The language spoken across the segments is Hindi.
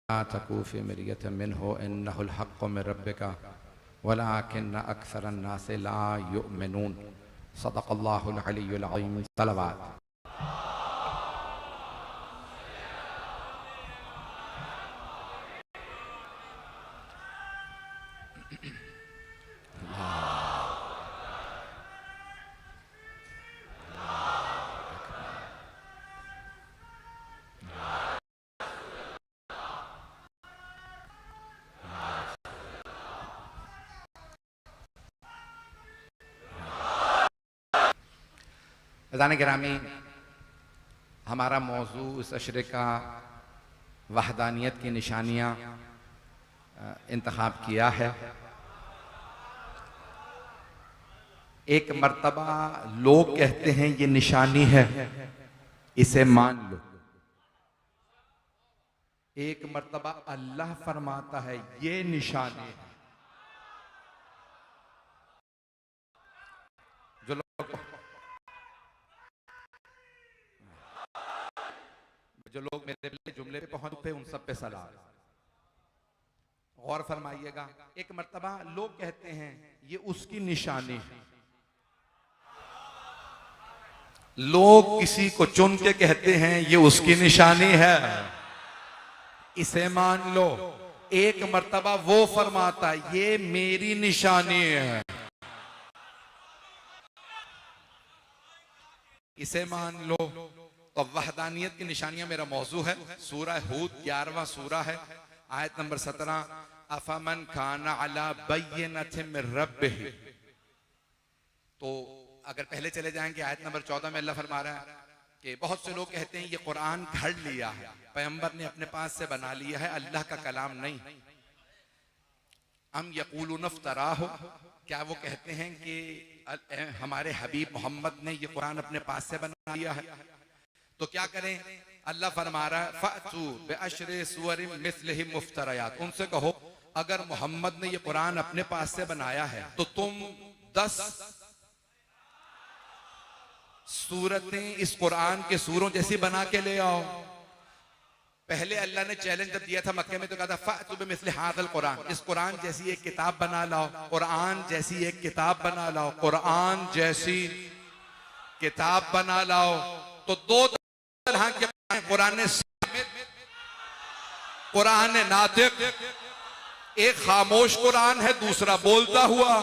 ला तकू फ़ी मिर्यतिन मिन्हु इन्नहुल हक़्क़ु मिन रब्बिका वलाकिन्न अक्सरन नासि ला युमिनून। सदक़ल्लाहुल अलियुल अज़ीम। सलवात। अज़ान गिरामी, हमारा मौजू इस अशरे का वहदानियत की निशानियाँ इंतखाब किया है। एक मर्तबा लोग कहते हैं ये निशानी है, इसे मान लो। एक मर्तबा अल्लाह फरमाता है ये निशानी है। जो लोग मेरे जुमले पे पहुंच पे उन सब पे सलाम। गौर फरमाइएगा, एक मर्तबा लोग कहते हैं ये उसकी निशानी है। लोग किसी को चुन के कहते हैं ये उसकी निशानी है, इसे मान लो। एक मर्तबा वो फरमाता ये मेरी निशानी है, इसे मान लो। तो वहदानियत की निशानियां मेरा मौजू है। सूरह हूद 11वां सूरा है, आयत नंबर 17। अफमन खाना अला बय्यिनतिन मिन रब्बिही। तो अगर पहले चले जाएंगे आयत नंबर 14 में अल्लाह फरमा रहा है कि बहुत से लोग कहते हैं ये कुरान घड़ लिया है, पैगंबर ने अपने पास से बना लिया है, अल्लाह का कलाम नहीं। अम यक़ूलून इफ्तराहु, क्या वो कहते हैं कि हमारे हबीब मोहम्मद ने ये कुरान अपने पास से बना लिया है? तो क्या करें? अल्लाह फरमा रहा है फ़अतू बिअश्रि सुवरिन मिस्लिहि मुफ्तरयात। उनसे कहो अगर मोहम्मद ने ये कुरान अपने पास से बनाया है तो तुम 10 सूरतें इस कुरान के सूरों जैसी बना के ले आओ। पहले अल्लाह ने चैलेंज जब दिया था मक्के में तो कहा था फ़अतू बिमिस्लि हाज़ल कुरान, इस कुरान जैसी एक किताब बना लाओ, कुरान जैसी एक किताब बना लाओ, कुरान जैसी किताब बना लाओ। तो दो तरह के कुरान सामित, कुरान नातिक। एक खामोश कुरान है, दूसरा बोलता हुआ।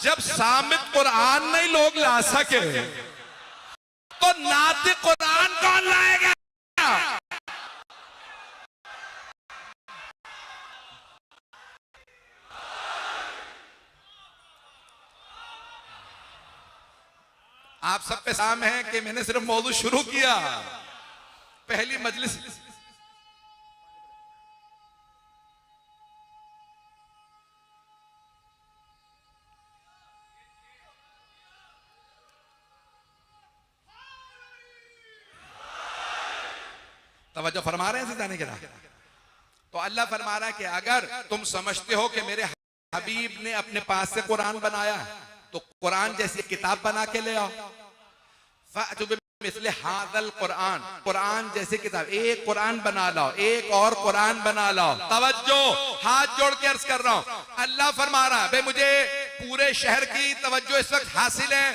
जब सामित कुरान नहीं लोग ला सके तो नातिक कुरान कौन लाएगा? आप सब पे साम है कि मैंने सिर्फ मौजू शुरू किया, पहली मजलिस। तवज्जो फरमा रहे हैं जाने के लिए। तो अल्लाह फरमा रहा है कि अगर तुम समझते हो कि मेरे हबीब ने अपने पास से कुरान बनाया तो कुरान जैसी किताब बना के ले आओ। फ़अतू बिमिस्लि हाज़ल कुरान, कुरान जैसी किताब, एक कुरान बना लाओ, एक और कुरान बना लाओ। तवज्जो, हाथ जोड़ के अर्ज कर रहा हूं, अल्लाह फरमा रहा है मुझे पूरे शहर की तवज्जो इस वक्त हासिल है,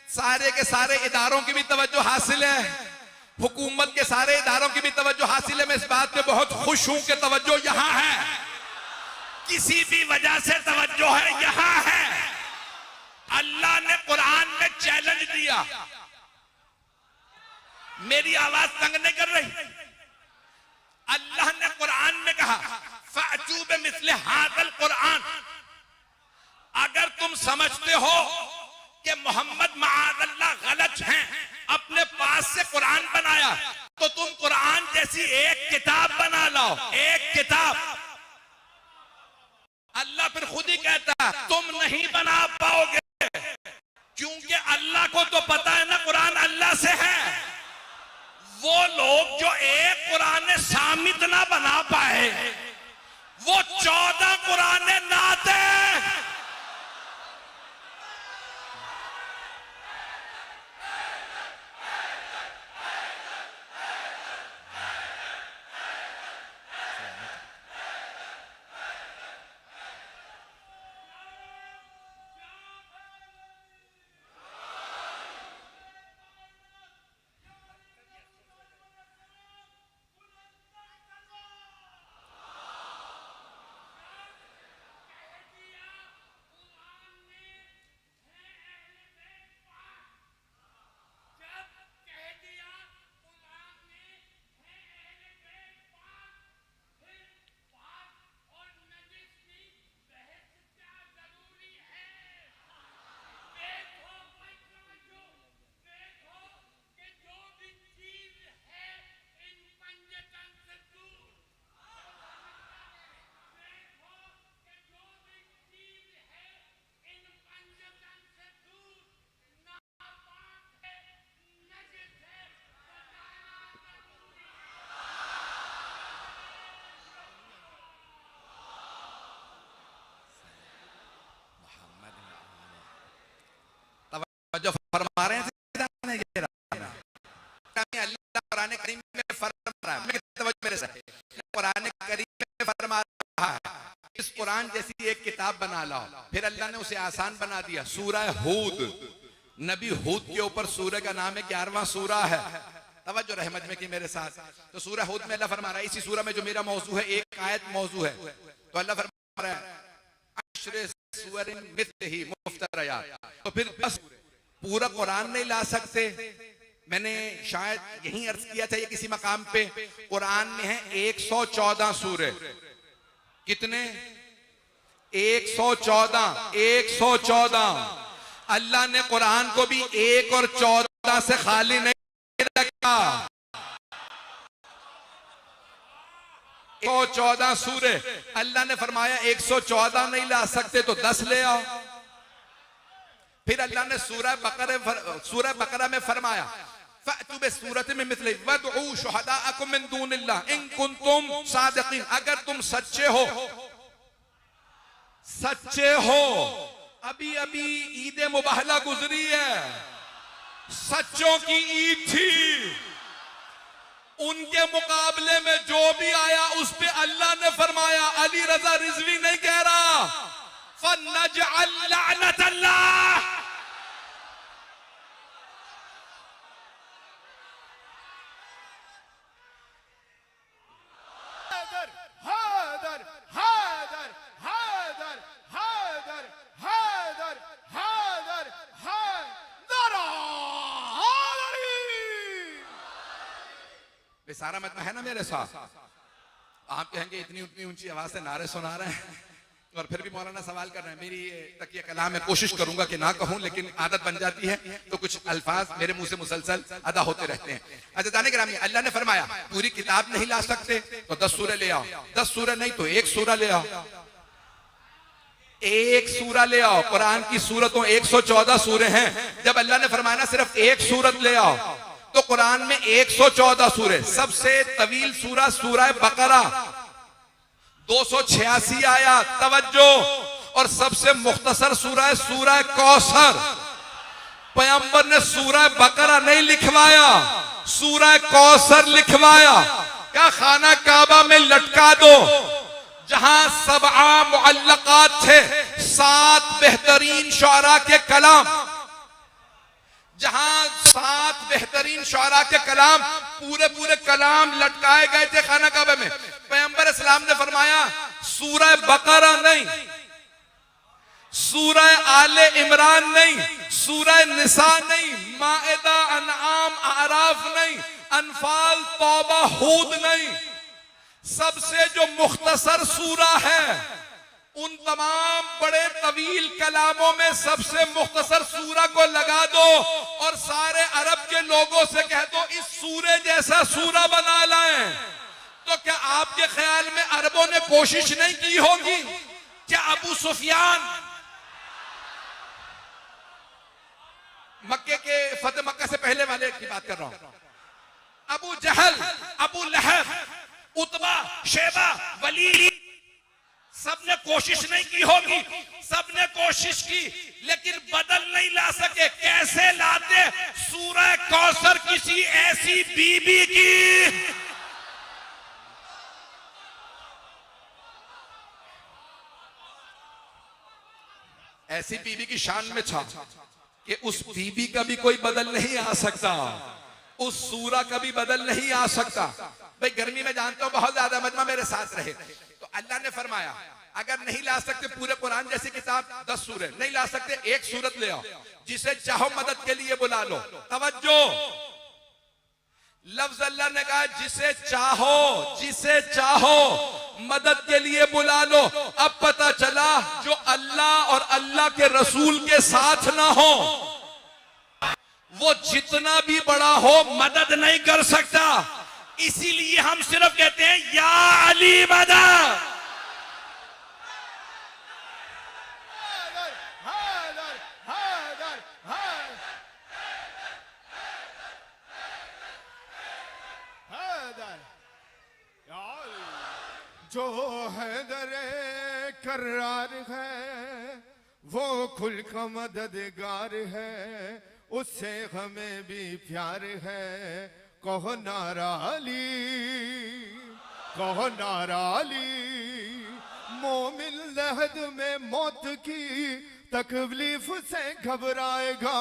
सारे के सारे इदारों की भी तवज्जो हासिल है, हुकूमत के सारे इदारों की भी तवज्जो हासिल है। मैं इस बात पे बहुत खुश हूं कि तवज्जो यहां है, किसी भी वजह से तवज्जो है, यहां है। अल्लाह ने कुरान में चैलेंज दिया, मेरी आवाज तंग नहीं कर रही। अल्लाह ने कुरान में कहा फ़अतू बिमिस्लि हाज़ल कुरान। अगर तुम समझते हो कि मोहम्मद मआज़ल्लाह गलत हैं, अपने पास से कुरान बनाया, तो तुम कुरान जैसी एक किताब बना लाओ, एक किताब। अल्लाह फिर खुद ही कहता तुम नहीं बना पाओगे, क्योंकि अल्लाह को तो पता है ना कुरान अल्लाह से है। वो लोग जो एक कुरान सामित ना बना पाए, वो 14 कुरान नातिक। इस कुरान जैसी एक किताब बना लाओ। फिर अल्लाह ने उसे आसान बना दिया। सूरह हूद, नबी हूद के ऊपर सूरह का नाम है, 11वां सूरह है। तवज्जो रहमत में की मेरे साथ। तो सूरह हूद में अल्लाह फरमा रहा है, इसी सूरह में जो मेरा मौजू है, एक आयत मौजू है, तो अल्लाह फरमा रहा है अश्रे सूरन मिथलिही मुफ्तरयात। तो फिर बस पूरा कुरान नहीं ला सकते। मैंने शायद यही अर्ज किया था ये किसी मकाम पे, कुरान में है 114 सूरे। कितने? 114। 114। अल्लाह ने कुरान को भी 1 और 14 से खाली नहीं रखा। 114 सूरे। अल्लाह ने फरमाया 114 नहीं ला सकते तो 10 ले आओ। फिर अल्लाह ने सूरह बकरा में फरमाया फ़अतू बिसूरतिन मिन मिथलिही वदऊ शुहदाअकुम मिन दूनिल्लाह इन कुंतुम सादिकीन। अगर तुम सच्चे हो, सच्चे हो। अभी अभी ईद मुबाहला गुजरी है, सच्चों की ईद थी। उनके मुकाबले में जो भी आया उस पे अल्लाह ने फरमाया, अली रजा रिजवी नहीं कह रहा, फनजअल लअनतल्लाह। सारा मतलब है ना मेरे साथ। आप कहेंगे इतनी उतनी ऊंची आवाज से नारे सुना रहे हैं और फिर भी मौलाना सवाल कर रहे हैं। मेरी तकिया कलाम में कोशिश करूंगा कि ना कहूं, लेकिन आदत बन जाती है तो कुछ अल्फाज मेरे मुंह से मुसलसल अदा होते रहते हैं। अच्छा जाने ग्रामी, अल्लाह ने फरमाया पूरी किताब नहीं ला सकते तो 10 सूरह ले आओ। 10 सूरह नहीं तो 1 सूरह ले आओ। 1 सूरह ले आओ। कुरान की सूरतों 114 सूरह हैं। जब अल्लाह ने फरमाया सिर्फ 1 सूरत ले आओ तो कुरान में 114 सूरह। सबसे तवील सूरह सूरह बकरा, 286 आयत। तवज्जो। और सबसे मुख्तसर सूरह सूरह कौसर। पैगंबर ने सूरह बकरा नहीं लिखवाया, सूरह कौसर लिखवाया। क्या खाना काबा में लटका दो, जहां 7 मुअल्लकात थे, 7 बेहतरीन शुअरा के कलाम, जहां 7 बेहतरीन शुअरा के कलाम, पूरे कलाम लटकाए गए थे खाना काबा में। पैगंबर इस्लाम ने फरमाया सूरह बकरा नहीं, सूरह आले इमरान नहीं, सूरह निसा नहीं, माइदा अनआम आराफ नहीं, अनफाल तौबा हूद नहीं, सबसे जो मुख्तसर सूरा है उन तमाम बड़े तवील कलामों में सबसे मुख्तसर सूरा को लगा दो और सारे अरब के लोगों से कह दो इस सूरे जैसा सूरा बना लाएं। तो क्या आपके ख्याल में अरबों ने कोशिश नहीं की होगी? क्या अबू सुफियान, मक्के के फतेह मक्का से पहले वाले की बात कर रहा हूं, अबू जहल, अबू लहब, उतबा, शेबा, वलीद, सबने कोशिश नहीं की होगी? सबने कोशिश की लेकिन बदल नहीं ला सके। कैसे लाते? सूरह कौसर किसी ऐसी बीबी की, ऐसी बीबी की शान में था कि उस बीबी का भी कोई बदल नहीं आ सकता, उस सूरा का भी बदल नहीं आ सकता। भाई गर्मी में जानता हूं बहुत ज्यादा मजमा मेरे साथ रहे, तो अल्लाह ने फरमाया अगर नहीं ला सकते पूरे कुरान जैसी किताब 10 सूरह नहीं ला सकते, 1 सूरत ले आओ, जिसे चाहो मदद के लिए बुला लो। तवज्जो, लफ्ज अल्लाह ने कहा जिसे चाहो, जिसे चाहो मदद के लिए बुला लो। अब पता चला जो अल्लाह और अल्लाह के रसूल के साथ ना हो वो जितना भी बड़ा हो मदद नहीं कर सकता। इसीलिए हम सिर्फ कहते हैं या अली मदद। जो हैदरे करार है वो खुल का मददगार है, उससे हमें भी प्यार है। कहो नारा अली, कहो नारा अली, मोमिन लहद में मौत की तकलीफ से घबराएगा,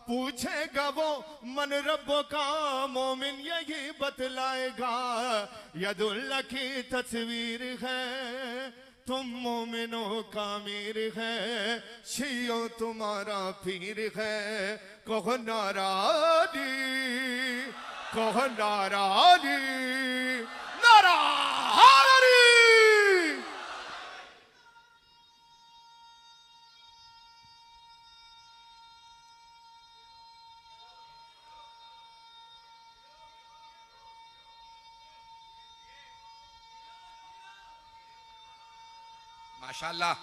पूछेगा वो मन रब्बो का, मोमिन यही बतलाएगा। यदुल्ला की तस्वीर है, तुम मोमिनों का मीर है, शियो तुम्हारा पीर है। कहो नाराजी, कहो नाराजी, नाराजी। माशाअल्लाह।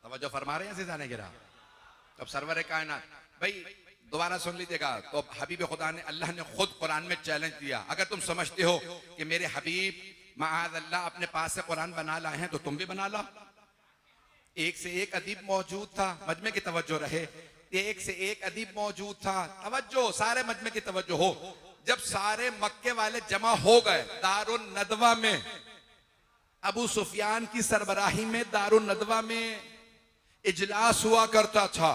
तवज्जो फरमा रहे हैं सिजाने गिरा। अब सरवर कायनात भाई दोबारा सुन लीजिएगा। तो हबीब खुदा ने, अल्लाह ने खुद कुरान में चैलेंज दिया, अगर तुम समझते हो कि मेरे हबीब माअज़ अल्लाह अपने पास से कुरान बना लाए हैं तो तुम भी बना लो। एक से एक अदीब मौजूद था, मजमे की तवज्जो रहे, एक से एक अदीब मौजूद था, तवज्जो सारे मजमे की तवज्जो हो। जब सारे मक्के वाले जमा हो गए दारुन नदवा में, अबू सुफियान की सरबराही में दारुन नदवा में इजलास हुआ करता था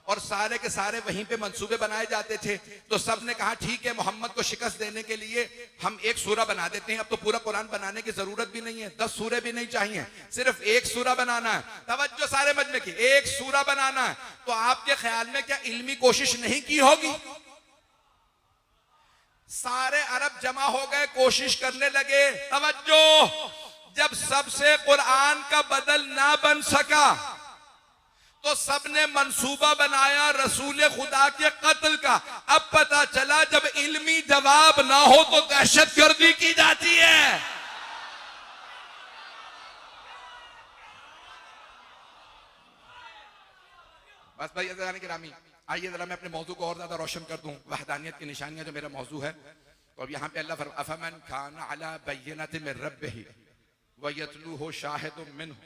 और सारे के सारे वहीं पे मंसूबे बनाए जाते थे। तो सब ने कहा ठीक है, मोहम्मद को शिकस्त देने के लिए हम एक सूरा बना देते हैं। अब तो पूरा कुरान बनाने की जरूरत भी नहीं है, 10 सूरे भी नहीं चाहिए, सिर्फ एक सूरा बनाना है। तवज्जो सारे मजमे की, एक सूरा बनाना है। तो आपके ख्याल में क्या इल्मी कोशिश नहीं की होगी? सारे अरब जमा हो गए, कोशिश करने लगे। तवज्जो, जब सबसे कुरान का बदल ना बन सका तो सबने मंसूबा बनाया रसूल खुदा के कत्ल का। अब पता चला जब इल्मी जवाब ना हो तो दहशतगर्दी की जाती है। बस भाई अज़ान गिरामी, आइए जरा मैं अपने मौजू को और ज्यादा रोशन कर दूं। वहदानियत की निशानियां जो मेरा मौजू है। तो अब यहाँ पे अल्लाह फरमाता है अफमन कान अला बय्यिनतिन मिन रब्बिही व यतलूहु शाहिदुम मिन्हु,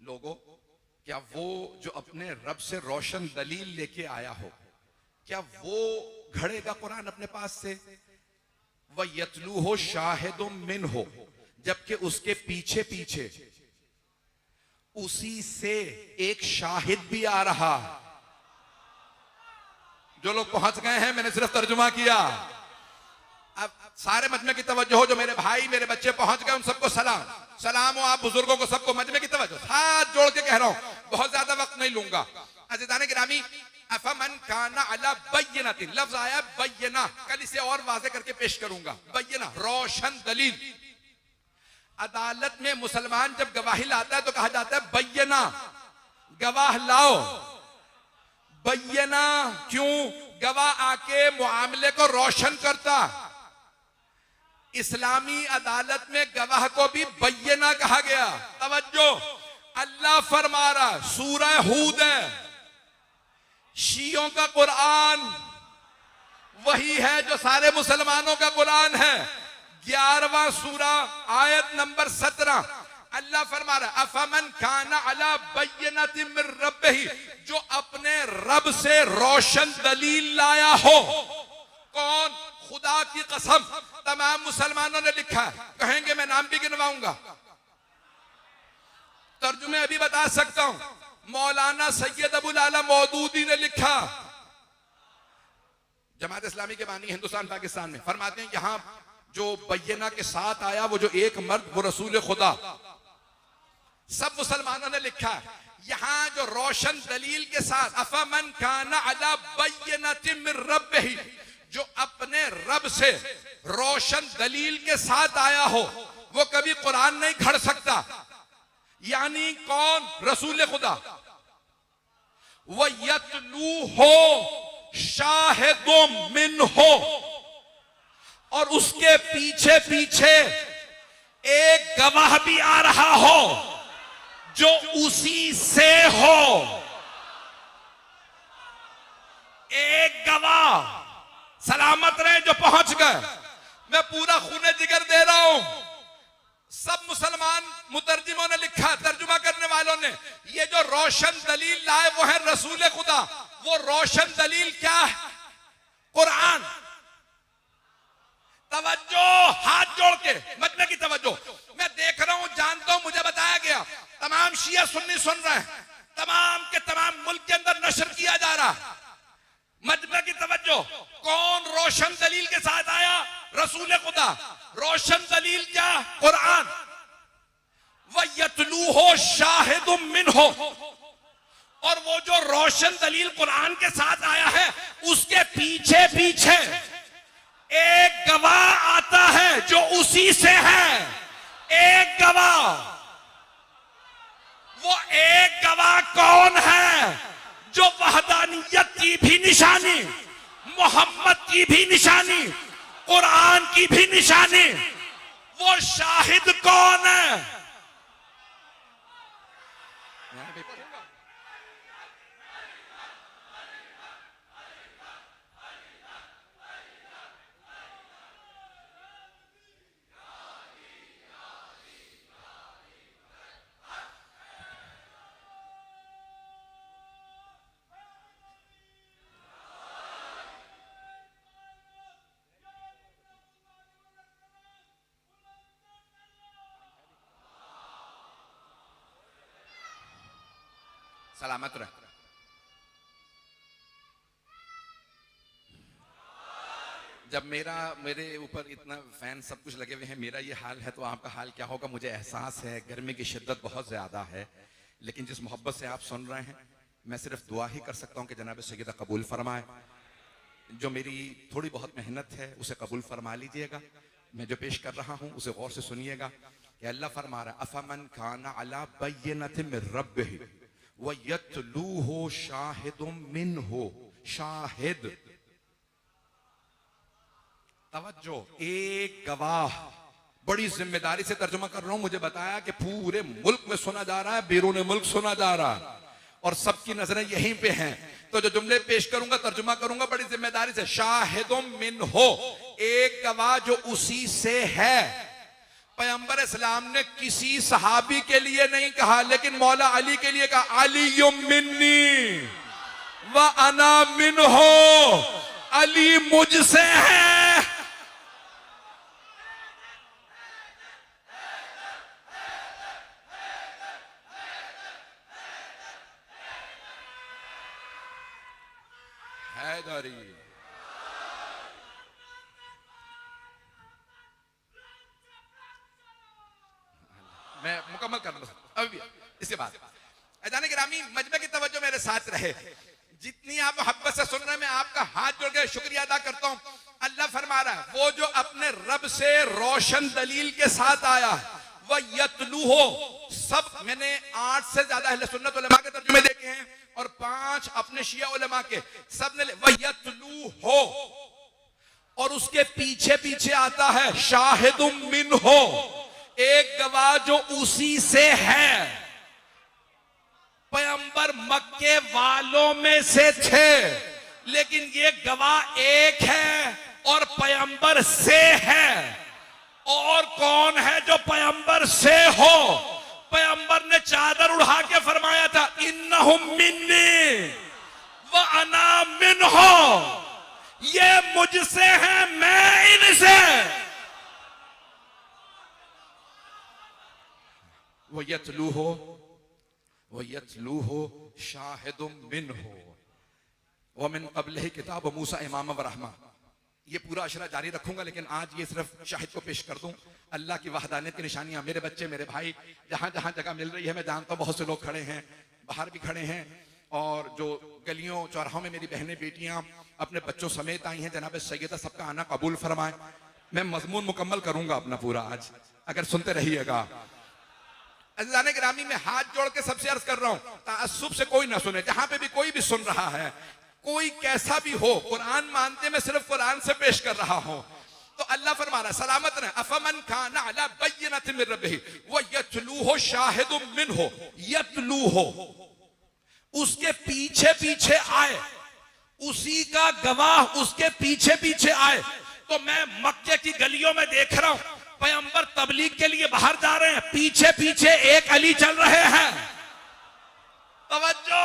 लोगों क्या वो जो अपने रब से रोशन दलील लेके आया हो, क्या वो घड़ेगा कुरान अपने पास से? वह यतलू हो शाहिदुम मिन हो, जबकि उसके पीछे पीछे उसी से एक शाहिद भी आ रहा है। जो लोग पहुंच गए हैं, मैंने सिर्फ तर्जुमा किया। अब सारे मजमे की तवज्जो हो, जो मेरे भाई मेरे बच्चे पहुंच गए उन सबको सलाम। सलाम हो आप बुजुर्गों को, सबको मजमे की तवज्जो, हाथ जोड़ के कह रहा हूं, बहुत ज्यादा वक्त नहीं लूंगा। अज़ीज़ान गिरामी, अफमन काना अला बय्यिनतिन, लफ्ज आया बय्यना, कल इसे और वाज़े करके पेश करूंगा। बय्यना रोशन दलील। अदालत में मुसलमान जब गवाही लाता है तो कहा जाता है बय्यना, गवाह लाओ। बय्यना क्यों? गवाह आके मुआमले को रोशन करता। इस्लामी अदालत में गवाह को भी बय्यना कहा गया। तवज्जो, अल्लाह फरमा रहा, सूरह हूद है, शियों का कुरान वही है जो सारे मुसलमानों का कुरान है। 11वां सूरा आयत नंबर 17, अल्लाह फरमा रहा अफमन काना अला बय्यिनतिन मिन रब्बिही, जो अपने रब से रोशन दलील लाया हो। कौन? खुदा की कसम तमाम मुसलमानों ने लिखा है, कहेंगे मैं नाम भी गिनवाऊंगा, तर्जुमे अभी बता सकता हूं। मौलाना सैयद अबुल आला मौदूदी ने लिखा, जमात इस्लामी के बानी हिंदुस्तान पाकिस्तान में, फरमाते हैं यहां जो बय्यना के साथ आया वो जो एक मर्द वो रसूल खुदा, सब मुसलमानों ने लिखा है। यहां जो रोशन दलील के साथ अफमन काना अला बय्यिनतिन मिन रब्बिही, जो अपने रब से रोशन दलील के साथ आया हो, वो कभी कुरान नहीं घड़ सकता। यानी कौन? रसूल खुदा। वह यतलू हो शाहिदुम मिन हो, और उसके पीछे पीछे एक गवाह भी आ रहा हो जो उसी से हो। एक गवाह सलामत रहे जो पहुंच गए। मैं पूरा खूने जिगर दे रहा हूं। सब मुसलमान मुतर्जिमों ने लिखा, तर्जुमा करने वालों ने, ये जो रोशन दलील लाए वो है रसूल खुदा। वो रोशन दलील क्या है? कुरान। तवज्जो, हाथ जोड़ के मजमे की तवज्जो। मैं देख रहा हूं, जानता हूं, मुझे बताया गया तमाम शिया सुन्नी सुन रहे हैं, तमाम के तमाम मुल्क के अंदर नशर किया जा रहा। मजमे की तवज्जो। कौन रोशन दलील के साथ आया? रसूल खुदा। रोशन दलील क्या? कुरान। वयतलू हो शाहिदुम मिन्हो। और वो जो रोशन दलील कुरान के साथ आया है, उसके पीछे पीछे एक गवाह आता है जो उसी से है। एक गवाह। वो एक गवाह कौन है? जो वहदानियत की भी निशानी, मोहम्मद की भी निशानी, कुरान की भी निशानी, वो शाहिद कौन है? सलामत रहे। जब मेरे ऊपर इतना फैन सब कुछ लगे हुए हैं, मेरा ये हाल है, तो आपका हाल क्या होगा मुझे एहसास है। गर्मी की शिद्दत बहुत ज्यादा है, लेकिन जिस मोहब्बत से आप सुन रहे हैं, मैं सिर्फ दुआ ही कर सकता हूं कि जनाब सैयदा कबूल फरमाए। जो मेरी थोड़ी बहुत मेहनत है उसे कबूल फरमा लीजिएगा। मैं जो पेश कर रहा हूं उसे गौर से सुनिएगा कि अल्लाह फरमा रहा है, अफमन काना अला बय्यनतिन मिन रब्बिही वयतलूहु शाहिदुम मिन्हु। शाहिद, तवज्जो, एक गवाह। बड़ी जिम्मेदारी से तर्जुमा कर रहा हूं। मुझे बताया कि पूरे मुल्क में सुना जा रहा है, बैरून मुल्क सुना जा रहा है, और सबकी नजरें यहीं पे हैं। तो जो जुमले पेश करूंगा, तर्जुमा करूंगा बड़ी जिम्मेदारी से। शाहिदुम मिन्हु, एक गवाह जो उसी से है। पैगंबर इस्लाम ने किसी सहाबी के लिए नहीं कहा, लेकिन मौला अली के लिए कहा, अलीयुम मिन्नी व अना मिन्हु। अली मुझसे है। हैदरी। मैं मुकम्मल कर लूं अभी इसके बाद। अजान गिरामी, मजमे की तवज्जो मेरे साथ रहे। जितनी आप मोहब्बत से सुन रहे हैं, मैं आपका हाथ जोड़ के शुक्रिया अदा करता हूं। अल्लाह फरमा रहा है, वो जो अपने रब से रोशन दलील के साथ आया, वह यतलू हो। सब मैंने 8 से ज्यादा अहले सुन्नत उलमा के तर्जुमे देखे हैं और 5 अपने शिया उलमा के। सब ने वह यतलू हो, और उसके पीछे पीछे आता है शाहिदुम मिन्हु, एक गवाह जो उसी से है। पैगंबर मक्के वालों में से थे, लेकिन ये गवाह एक है और पैगंबर से है। और कौन है जो पैगंबर से हो? पैगंबर ने चादर उड़ा के फरमाया था, इन्नहुम मिन्नी व अना मिन्हु। ये मुझसे है, मैं इनसे। वो यतलूहु शाहिदुम मिन्हु व मिन क़ब्लिही किताब मूसा इमाम व रहमा। ये पूरा अशरा जारी रखूंगा, लेकिन आज ये सिर्फ शाहिद को पेश कर दूं। अल्लाह की वहदानियत की निशानियां, मेरे बच्चे, मेरे भाई, जहां जहां जगह मिल रही है, मैं जानता हूं बहुत से लोग खड़े हैं, बाहर भी खड़े हैं, और जो गलियों चौराहों में मेरी बहनें बेटियां अपने बच्चों समेत आई हैं, जनाब सैयदा सबका आना कबूल फरमाए। मैं मजमून मुकम्मल करूंगा अपना पूरा आज, अगर सुनते रहिएगा। अज़ीज़ाने गिरामी, मैं हाथ जोड़ के सबसे अर्ज कर रहा हूं, ताअस्सुब से कोई ना सुने। जहां पे भी कोई भी सुन रहा है, कोई कैसा भी हो, कुरान मानते मैं सिर्फ कुरान से पेश कर रहा हूं। तो अल्लाह फरमा रहा है सलामत रहे, अफमन काना अला बय्यिनतिन मिन रब्बिही व यतलूहु शाहिदुम मिनहु यतलूहु, उसके पीछे पीछे आए, उसी का गवाह उसके पीछे पीछे आए। तो मैं मक्के की गलियों में देख रहा हूं, पैगंबर तबलीग के लिए बाहर जा रहे हैं, पीछे पीछे एक अली चल रहे हैं। तवज्जो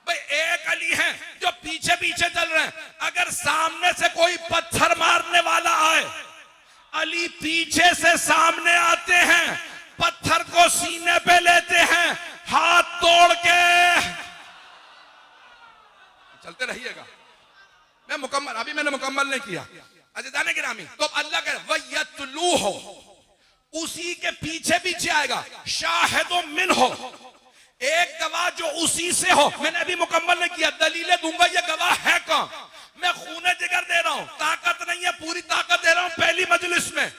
भाई, एक अली हैं जो पीछे पीछे चल रहे हैं। अगर सामने से कोई पत्थर मारने वाला आए, अली पीछे से सामने आते हैं, पत्थर को सीने पे लेते हैं, हाथ तोड़ के चलते रहिएगा। मैंने मुकम्मल नहीं किया। अज़ीज़ान गिरामी, तो अल्लाह कह वयतलूहु, उसी के पीछे पीछे आएगा, शाहिदुम मिनहु, एक गवाह जो उसी से हो। मैंने अभी मुकम्मल नहीं किया, दलीलें दूंगा, ये गवाह है कौन। मैं खूने जिगर दे रहा हूं, ताकत नहीं है, पूरी ताकत दे रहा हूं पहली मजलिस में।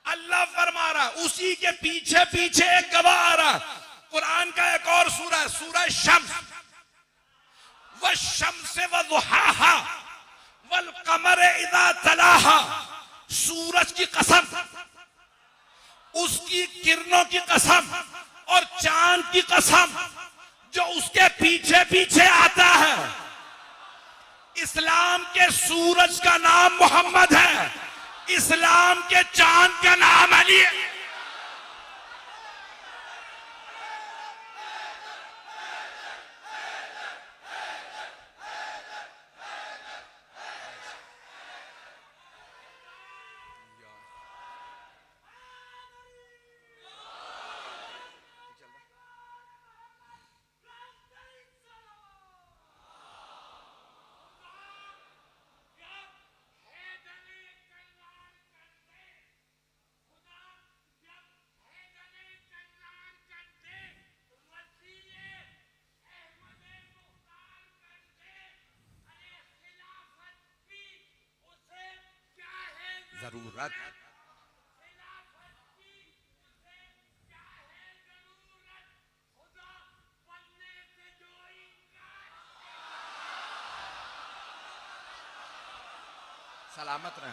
अल्लाह फरमा रहा है उसी के पीछे पीछे एक गवाह आ रहा है। कुरान का एक और सूरा है, सूरा शम्स, वश्शम्स वदुहाहा वल कमर इज़ा तलाहा, सूरज की कसम, उसकी किरणों की कसम और चांद की कसम जो उसके पीछे पीछे आता है। इस्लाम के सूरज का नाम मोहम्मद है, इस्लाम के चांद का नाम अली है। जरूरत सलामत रहे।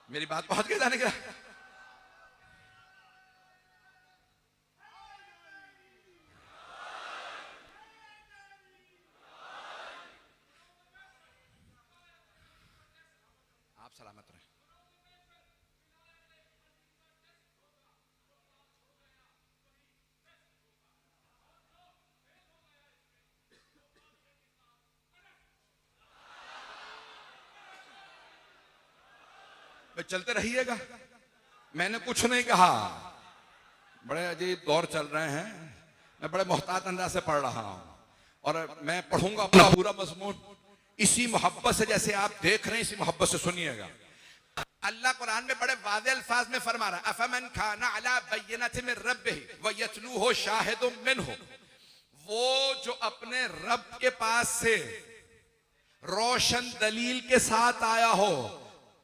मेरी बात पहुंच गई जाने का। आप सलामत रहे। चलते रहिएगा, मैंने कुछ नहीं कहा। बड़े अजीब दौर चल रहे हैं, मैं बड़े मोहतात अंदाज से पढ़ रहा हूं और मैं पढ़ूंगा अपना पूरा मजमून इसी मोहब्बत से, जैसे आप देख रहे हैं इसी मोहब्बत से सुनिएगा। अल्लाह कुरान में बड़े वाज़ेह अल्फाज में फरमा रहा है, अफमन काना अला बय्यिनतिन मिन रब्बिही व यतलूहु शाहिदुम मिनहु, वो जो अपने रब के पास से रोशन दलील के साथ आया हो,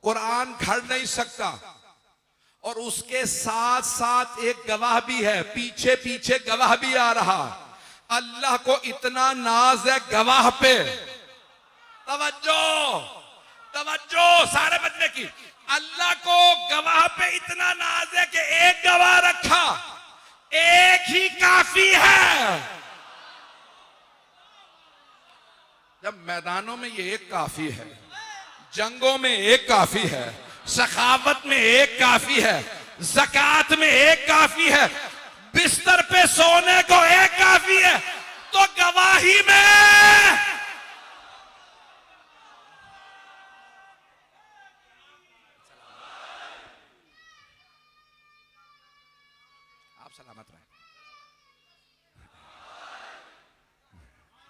कुरान घड़ नहीं सकता, और उसके साथ साथ एक गवाह भी है, पीछे पीछे गवाह भी आ रहा। अल्लाह को इतना नाज है गवाह पे, तवज्जो तवज्जो सारे बदले की, अल्लाह को गवाह पे इतना नाज है कि एक गवाह रखा, एक ही काफी है। जब मैदानों में ये एक काफी है, जंगों में एक काफी है, सखावत में एक काफी है, ज़कात में एक काफी है, बिस्तर पे सोने को एक काफी है, तो गवाही में आप सलामत रहे।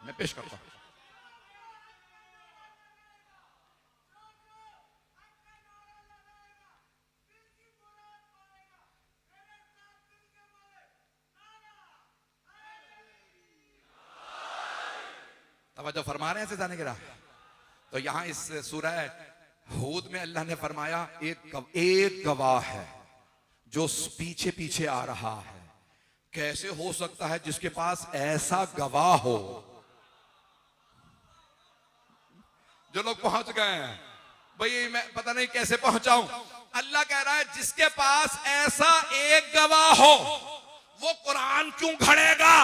मैं पेश करता हूं। तवज्जो फरमा रहे हैं जाने गिरा। तो यहां इस सूरह हूद में अल्लाह ने फरमाया एक गवाह है जो पीछे पीछे आ रहा है। कैसे हो सकता है जिसके पास ऐसा गवाह हो जो लोग पहुंच गए हैं भाई, मैं पता नहीं कैसे पहुंचाऊं। अल्लाह कह रहा है जिसके पास ऐसा एक गवाह हो वो कुरान क्यों घड़ेगा।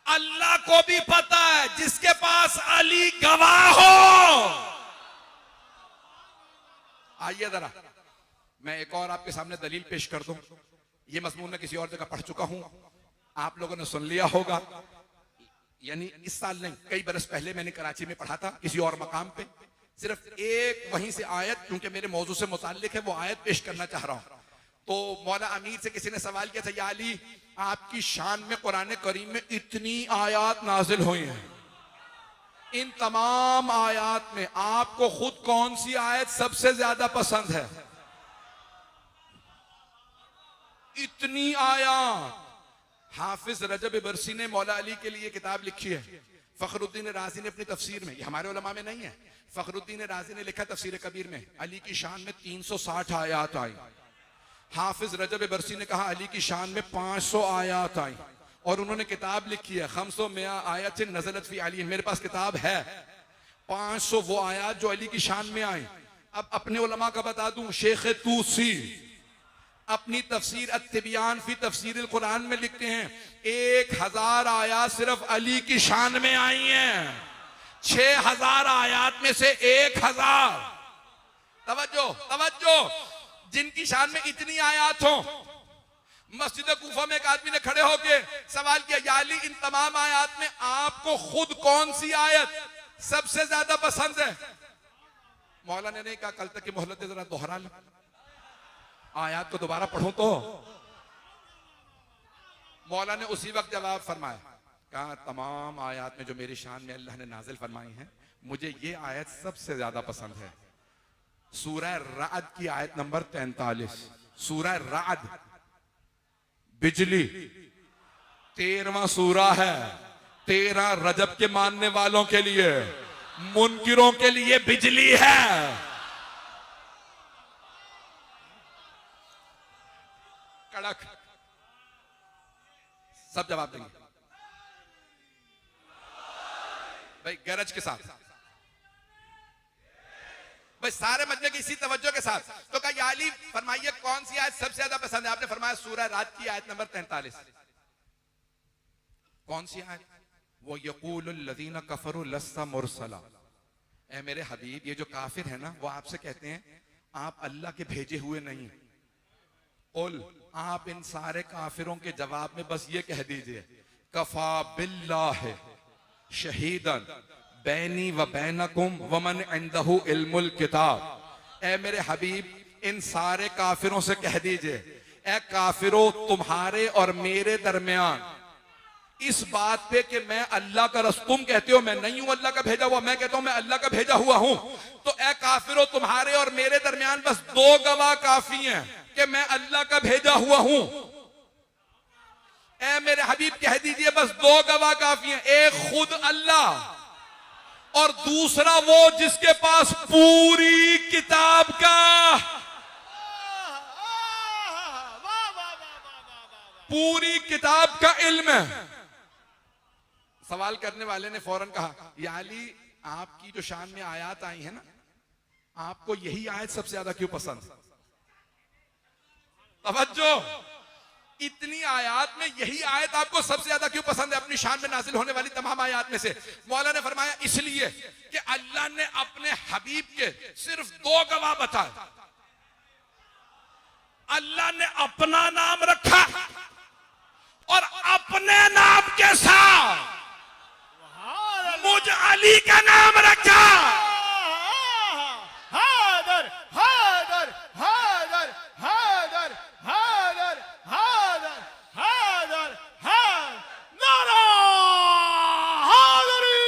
अल्लाह को भी पता है जिसके पास अली गवाह हो। आइए जरा मैं एक और आपके सामने दलील पेश कर दूं। ये मजमून मैं किसी और जगह पढ़ चुका हूं, आप लोगों ने सुन लिया होगा। यानी इस साल नहीं, कई बरस पहले मैंने कराची में पढ़ा था किसी और मकाम पे। सिर्फ एक वहीं से आयत, क्योंकि मेरे मौजू से मुताल्लिक है, वो आयत पेश करना चाह रहा हूं। तो मौला अमीर से किसी ने सवाल किया था, या अली आपकी शान में कुरान करीम में इतनी आयत नाजिल हुई हैं, इन तमाम आयत में आपको खुद कौन सी आयत सबसे ज्यादा पसंद है। इतनी आयत। हाफिज रजब बरसी ने मौला अली के लिए किताब लिखी है। फखरुद्दीन राजी ने अपनी तफसीर में, ये हमारे उलमा में नहीं है, फखरुद्दीन राजी ने लिखा तफसीर कबीर में, अली की शान में 360 आयत आई। हाफिज रजब बरसी ने कहा अली की शान में 500 आयत आई। और उन्होंने किताब लिखी है 500 आयत नज़लत फी अली। मेरे पास किताब है 500 वो आयत जो अली की शान में आई। अब अपने उलमा का बता दूं, शेख तूसी अपनी तफसीर अत्तिबियान फी तफसीर कुरान में लिखते हैं 1000 आयत सिर्फ अली की शान में आई हैं। 6000 आयत में से 1000, तवज्जो तवज्जो, जिनकी शान में इतनी आयत हो। मस्जिद कूफा में एक आदमी ने खड़े होके सवाल किया, या अली इन तमाम आयत में आपको खुद कौन सी आयत सबसे ज्यादा पसंद है। मौला ने नहीं कहा कल तक की मोहलत जरा दोहरा लो, आयत को दोबारा पढ़ो। तो मौला ने उसी वक्त जवाब फरमाया, कहा तमाम आयत में जो मेरी शान में अल्लाह ने नाजिल फरमाई है, मुझे ये आयत सबसे ज्यादा पसंद है। सूरह राद की आयत नंबर 43। सूरह राद बिजली 13वां सूरा है। 13 रजब के मानने वालों के लिए, मुनकिरों के लिए बिजली है। कड़क सब जवाब देंगे भाई, गरज के साथ भाई, सारे मजमे की इसी तवज्जो के साथ। तो कहा या अली फरमाइए कौन सी आयत सबसे ज्यादा पसंद है। आपने फरमाया सूरह रात की आयत नंबर 43। कौन सी आयत? वो यक़ूलुल लज़ीना कफ़रू लस्ता मुरसला। ऐ मेरे हबीब, ये जो काफिर है ना, वो आपसे कहते हैं आप अल्लाह के भेजे हुए नहीं। कुल, आप इन सारे काफिरों के जवाब में बस ये कह दीजिए, कफा बिल्लाह शहीदन बैनी व बैनकुम वमन इंदहु इल्मुल किताब। ए मेरे हबीब, इन सारे काफिरों से कह दीजिए, ए काफिरों, तुम्हारे और मेरे दरमियान इस बात पे कि मैं अल्लाह का रसूल, तुम कहते हो मैं नहीं हूं अल्लाह का भेजा हुआ, मैं कहता हूं मैं अल्लाह का भेजा हुआ हूं। तो ए काफिरों, तुम्हारे और मेरे दरमियान बस 2 गवाह काफी हैं कि मैं अल्लाह का भेजा हुआ हूं। ए मेरे हबीब, कह दीजिए बस 2 गवाह काफी हैं, एक खुद अल्लाह और दूसरा वो जिसके पास पूरी किताब का, पूरी किताब का इल्म है। सवाल करने वाले ने फौरन कहा, या अली आपकी जो शान में आयत आई है ना, आपको यही आयत सबसे ज्यादा क्यों पसंद? तवज्जो, इतनी आयत में यही आयत आपको सबसे ज्यादा क्यों पसंद है अपनी शान में नाजिल होने वाली तमाम आयत में से? मौला ने फरमाया इसलिए कि अल्लाह ने अपने हबीब के सिर्फ 2 गवाह बताए। अल्लाह ने अपना नाम रखा और अपने नाम के साथ मुझ अली का नाम रखा। हादर हादर हादर हादर हादर हादर हादर हादर नारा हादरी।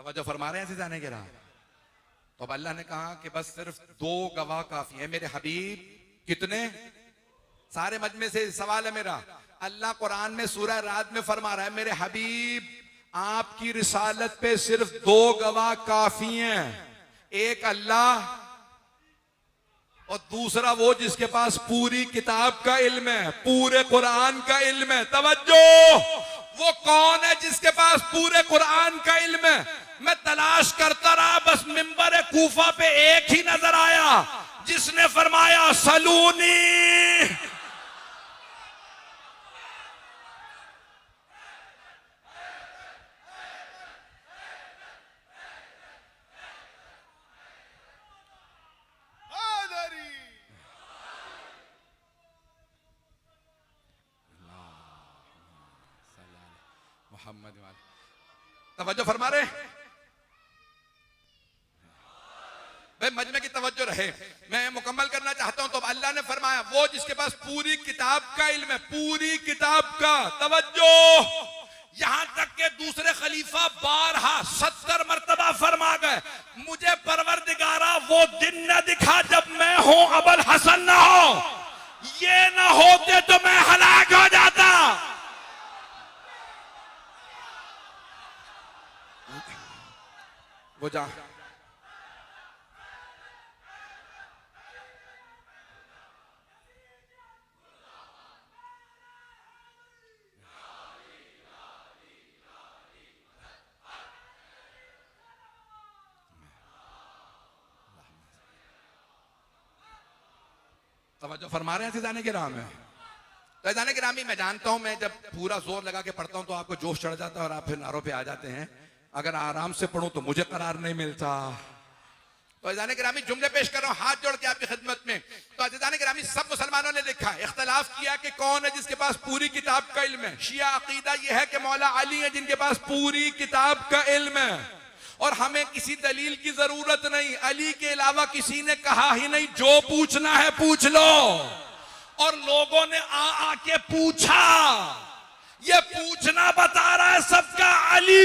तवज्जो फरमा रहे हैं जाने के रहा। तो अब अल्लाह ने कहा कि बस सिर्फ 2 गवाह काफी है। मेरे हबीब कितने? सारे मजमे से सवाल है मेरा। अल्लाह कुरान में सूरह रात में फरमा रहा है मेरे हबीब आपकी रिसालत पे सिर्फ 2 गवाह काफी हैं। एक अल्लाह और दूसरा वो जिसके पास पूरी किताब का इल्म है, पूरे कुरान का इल्म है। तवज्जो, वो कौन है जिसके पास पूरे कुरान का इल्म है? मैं तलाश करता रहा, बस मिंबर कूफा पे एक ही नजर आया जिसने फरमाया सलूनी। मोहम्मद तवज्जो फरमा रहे भाई, मजमे की तवज्जो रहे। मैं मुकम्मल करना चाहता हूं। तो अल्लाह ने फरमाया वो जिसके पास पूरी किताब का इल्म है, पूरी किताब का। तवज्जो, यहां तक के दूसरे खलीफा 70 मरतबा फरमा गए मुझे परवरदिगारा वो दिन न दिखा जब मैं हूं अबुल हसन ना हो। ये ना होते तो मैं हलाक हो जाता। वो जा तवज्जो फरमा रहे हैं जाने के राह में। तो जाने के राह में मैं जानता हूं, मैं जब पूरा जोर लगा के पढ़ता हूं तो आपको जोश चढ़ जाता है और आप फिर नारों पे आ जाते हैं। अगर आराम से पढ़ूं तो मुझे करार नहीं मिलता। तो जाने के रामी जुमले पेश कर रहा हूं हाथ जोड़ के आपकी खिदमत में। तो जाने के रामी सब मुसलमानों ने लिखा, इख्तलाफ किया कि कौन है जिसके पास पूरी किताब का इल्म है। शिया अकीदा यह है कि मौला अली है जिनके पास पूरी किताब का इल्म है और हमें किसी दलील की जरूरत नहीं। अली के अलावा किसी ने कहा ही नहीं जो पूछना है पूछ लो। और लोगों ने आके पूछा। ये पूछना बता रहा है सबका अली।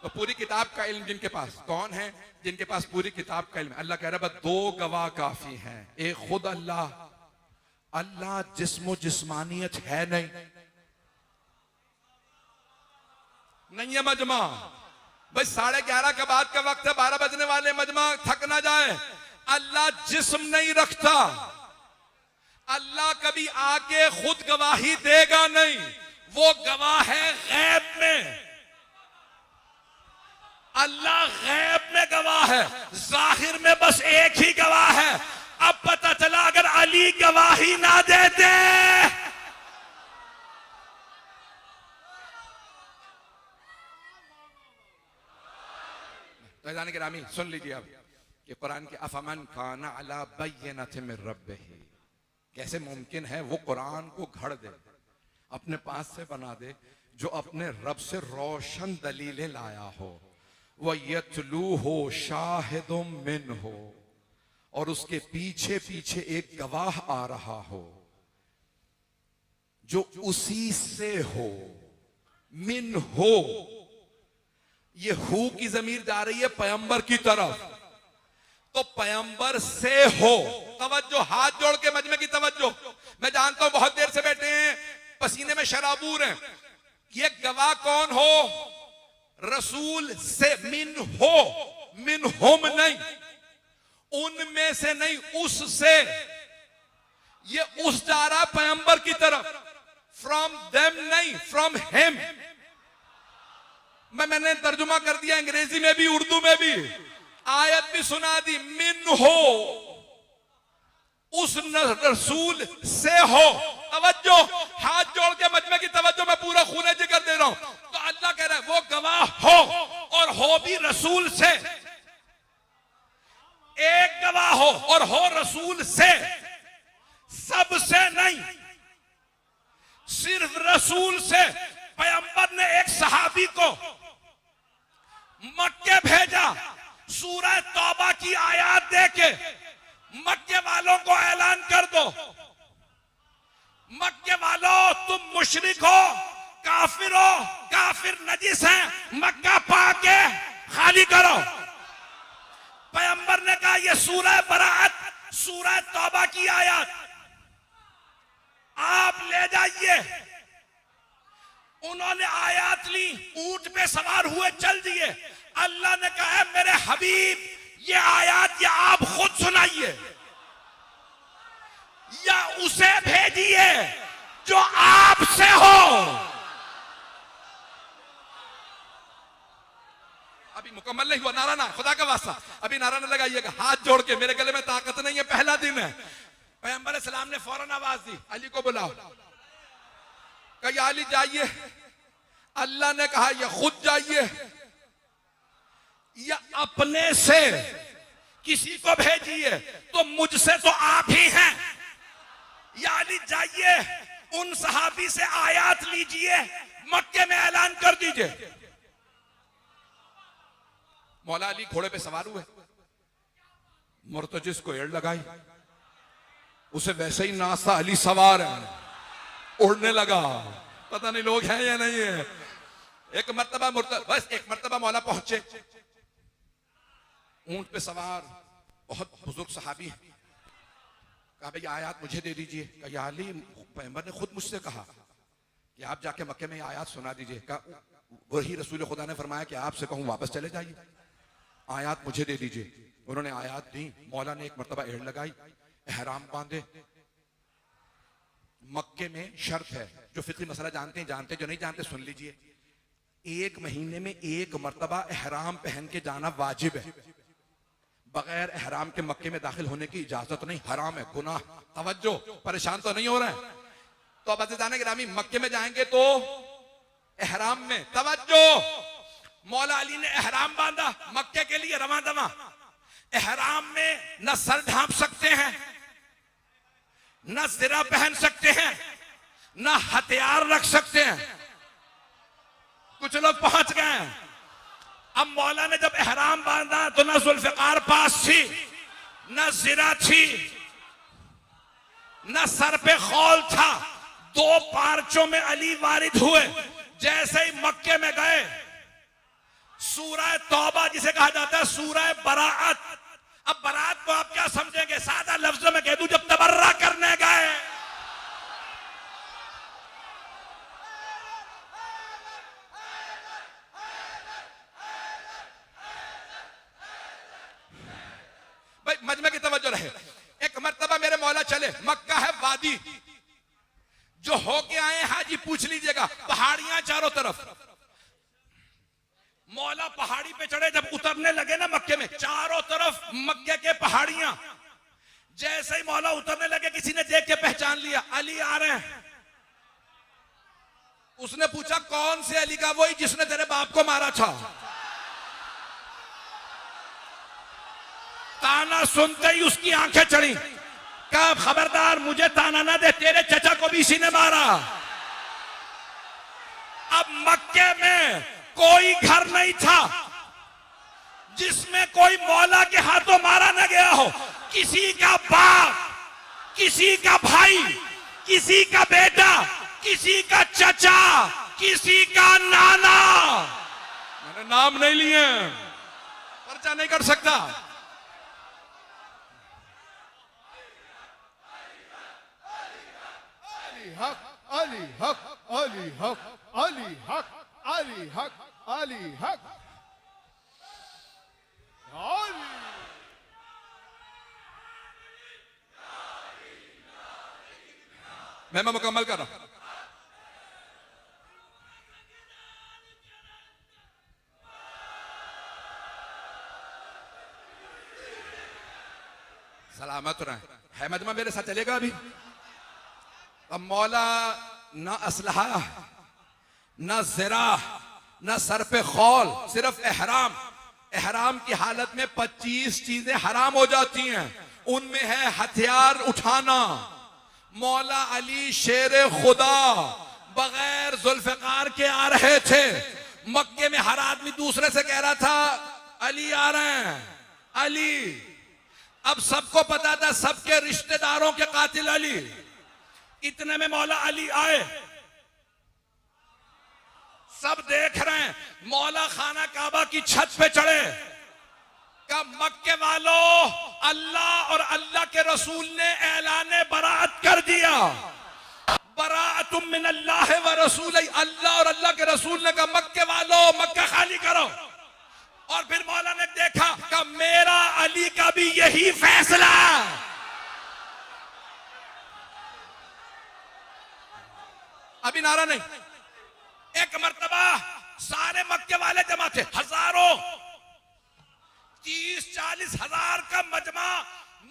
तो पूरी किताब का इल्म जिनके पास, कौन है जिनके पास पूरी किताब का इल्म? अल्लाह कह रहा है बस 2 गवाह काफी हैं। एक खुद अल्लाह, अल्लाह जिस्म जिस्मानियत है नहीं है मजमा। भाई 11:30 का बाद का वक्त है, 12 बजने वाले, मजमा थक ना जाए। अल्लाह जिस्म नहीं रखता। अल्लाह कभी आके खुद गवाही देगा नहीं। वो गवाह है गैब में। अल्लाह गैब में गवाह है, जाहिर में बस एक ही गवाह है। अब पता चला अगर अली गवाही ना देते तो जाने के रामी सुन लीजिए अब कि कुरान के अफमन काना अला बय्यिनतिन मिर रब्बिही, कैसे मुमकिन है वो कुरान को घड़ दे, अपने पास से बना दे, जो अपने रब से रोशन दलीलें लाया हो। वह यतलू हो शाहिदुम मिन हो, और उसके पीछे पीछे एक गवाह आ रहा हो जो उसी से हो। मिन हो, ये हु की जमीर जा रही है पैगंबर की तरफ, तो पैगंबर से हो। तवज्जो, हाथ जोड़ के मजमे की तवज्जो। मैं जानता हूं बहुत देर से बैठे हैं, पसीने में शराबूर हैं। ये गवाह कौन हो? रसूल से। मिन हो, मिन हुम नहीं, उनमें से नहीं, उससे। ये उस जा रहा पैगंबर की तरफ। फ्रॉम देम नहीं, फ्रॉम हिम। मैंने तर्जुमा कर दिया अंग्रेजी में भी उर्दू में भी, आयत भी सुना दी। मिन हो, उस रसूल से हो। तवज्जो, हाथ जोड़ के मजमे की तवज्जो, मैं पूरा खूने जिक्र दे रहा हूं। तो अल्लाह कह रहा है वो गवाह हो, और हो भी रसूल से। एक गवाह हो और हो रसूल से, सबसे नहीं, सिर्फ रसूल से। पैगंबर ने एक सहाबी को मक्के भेजा, सूरह तौबा की आयत देके मक्के वालों को ऐलान कर दो, मक्के वालों तुम मुशरिक हो, काफिरो, काफिर नजिस हैं, मक्का पाके खाली करो। पैगंबर ने कहा यह सूरह बराअत, सूरह तौबा की आयत आप ले जाइए। उन्होंने आयत ली, ऊंट पे सवार हुए, चल दिए। अल्लाह ने कहा है मेरे हबीब ये आयत या आप खुद सुनाइए या उसे भेजिए जो आपसे हो। अभी मुकम्मल नहीं हुआ नारा ना, खुदा का वास्ता अभी नारा ना लगाइएगा, हाथ जोड़ के, मेरे गले में ताकत नहीं है, पहला दिन है। पैगंबर सलाम ने फौरन आवाज दी, अली को बुलाओ। कहा अली जाइए। अल्लाह ने कहा ये खुद जाइए या अपने से किसी को भेजिए, तो मुझसे तो आप ही हैं। या अली जाइए उन सहाबी से आयत लीजिए, मक्के में ऐलान कर दीजिए। मौला अली घोड़े पे सवार हुए, मुर्तजिस को एड़ लगाई, उसे वैसे ही नासा अली सवार है, उड़ने लगा। पता नहीं लोग हैं या नहीं है। एक मर्तबा बस एक मर्तबा मौला पहुंचे, ऊंट पे सवार बहुत बुजुर्ग सहाबी है। कहा भाई आयत मुझे दे दीजिए। कहा अली पैगंबर ने खुद मुझसे कहा कि आप जाके मक्के में आयत सुना दीजिए। कहा वही रसूल खुदा ने फरमाया कि आपसे कहूं वापस चले जाइए, आयत मुझे दे दीजिए। उन्होंने आयत दी। मौला ने एक मर्तबा एड़ लगाई, एहराम बांधे। मक्के में शर्त है, जो फिक्री मसला जानते हैं जानते, जो नहीं जानते सुन लीजिए, 1 महीने में 1 मर्तबा एहराम पहन के जाना वाजिब है। बगैर एहराम के मक्के में दाखिल होने की इजाजत नहीं, हराम है, गुनाह। तवज्जो, परेशान तो नहीं हो रहे हैं? तो अब अज़ीज़ान गिरामी मक्के में जाएंगे तो एहराम में, तवज्जो, मौला अली ने एहराम बांधा, मक्के के लिए रवां दवा। एहराम में न सर ढांप सकते हैं, न ज़िरा पहन सकते हैं, न हथियार रख सकते हैं। कुछ लोग पहुंच गए। अब मौला ने जब एहराम बांधा तो न जुल्फ़िकार पास थी, न ज़िरा थी, न सर पे खौल था। 2 पार्चों में अली वारिद हुए। जैसे ही मक्के में गए, सूरह तौबा जिसे कहा जाता है सूरह बराअत। अब बरात को आप क्या समझेंगे? सादा लफ्जों में कह दूं, जब तबर्रा करने गए, भाई मजमे की तवज्जो रहे। एक मर्तबा मेरे मौला चले, मक्का है वादी, जो होके आए हाजी पूछ लीजिएगा, पहाड़ियां चारों तरफ। मौला पहाड़ी पे चढ़े, जब उतरने लगे ना मक्के में, चारों तरफ मक्के के पहाड़ियां। जैसे ही मौला उतरने लगे, किसी ने देख के पहचान लिया, अली आ रहे हैं। उसने पूछा कौन से अली का? वही जिसने तेरे बाप को मारा था। ताना सुनते ही उसकी आंखें चढ़ी। कहा खबरदार मुझे ताना ना दे, तेरे चचा को भी इसी ने मारा। अब मक्के में कोई घर नहीं था जिसमें कोई मौला के हाथों मारा न गया हो। किसी का बाप, किसी का भाई, किसी का बेटा, किसी का चचा, किसी का नाना। मैंने नाम नहीं लिए, पर्चा नहीं कर सकता। हक अली हक अली हक अली हक अली हक अली हक अली। मैं मुकम्मल कर रहा हूं। सलामत रहे। है मजमा मेरे साथ चलेगा अभी? अब मौला न असलहा, न ज़िरा, न सर पे खौल, सिर्फ एहराम। एहराम की हालत में 25 चीजें हराम हो जाती हैं। उनमें है हथियार उठाना। मौला अली शेर खुदा बगैर जुल्फ़िकार के आ रहे थे। मक्के में हर आदमी दूसरे से कह रहा था अली आ रहे हैं, अली। अब सबको पता था सबके रिश्तेदारों के कातिल अली। इतने में मौला अली आए। सब देख रहे हैं। मौला खाना काबा की छत पे चढ़े, का मक्के वालों, अल्लाह और अल्लाह के रसूल ने ऐलान बरात कर दिया। बराअतुम मिन अल्लाह व रसूल, अल्लाह और अल्लाह के रसूल ने कहा मक्के वालों मक्का खाली करो। और फिर मौला ने देखा कि मेरा अली का भी यही फैसला। अभी नारा नहीं, एक मर्तबा सारे मक्के वाले जमा थे, हजारों, 30-40 हजार का मजमा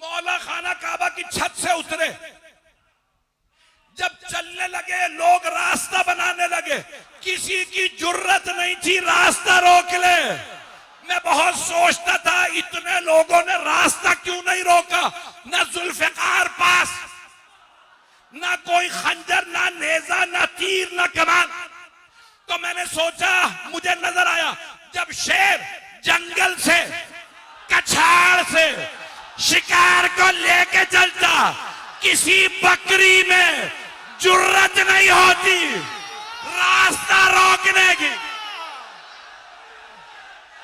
मौला खाना काबा की छत से उतरे। जब चलने लगे, लोग रास्ता बनाने लगे, किसी की जुर्रत नहीं थी रास्ता रोक ले। मैं बहुत सोचता था इतने लोगों ने रास्ता क्यों नहीं रोका, ना जुल्फिकार पास, ना कोई खंजर, ना नेजा, ना तीर, ना कमान। तो मैंने सोचा, मुझे नजर आया जब शेर जंगल से, कछाड़ से शिकार को लेके चलता, किसी बकरी में जुर्रत नहीं होती रास्ता रोकने की।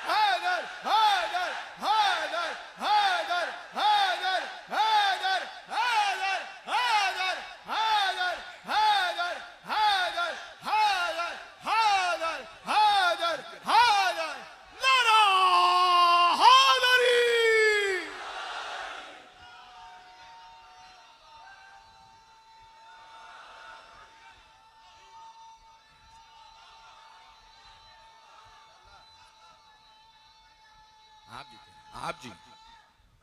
हैदर हैदर हैदर हैदर हैदर हैदर हैदर हैदर हैदर हैदर हैदर हैदर हैदर हैदर हैदर नारा हैदरी। आप जी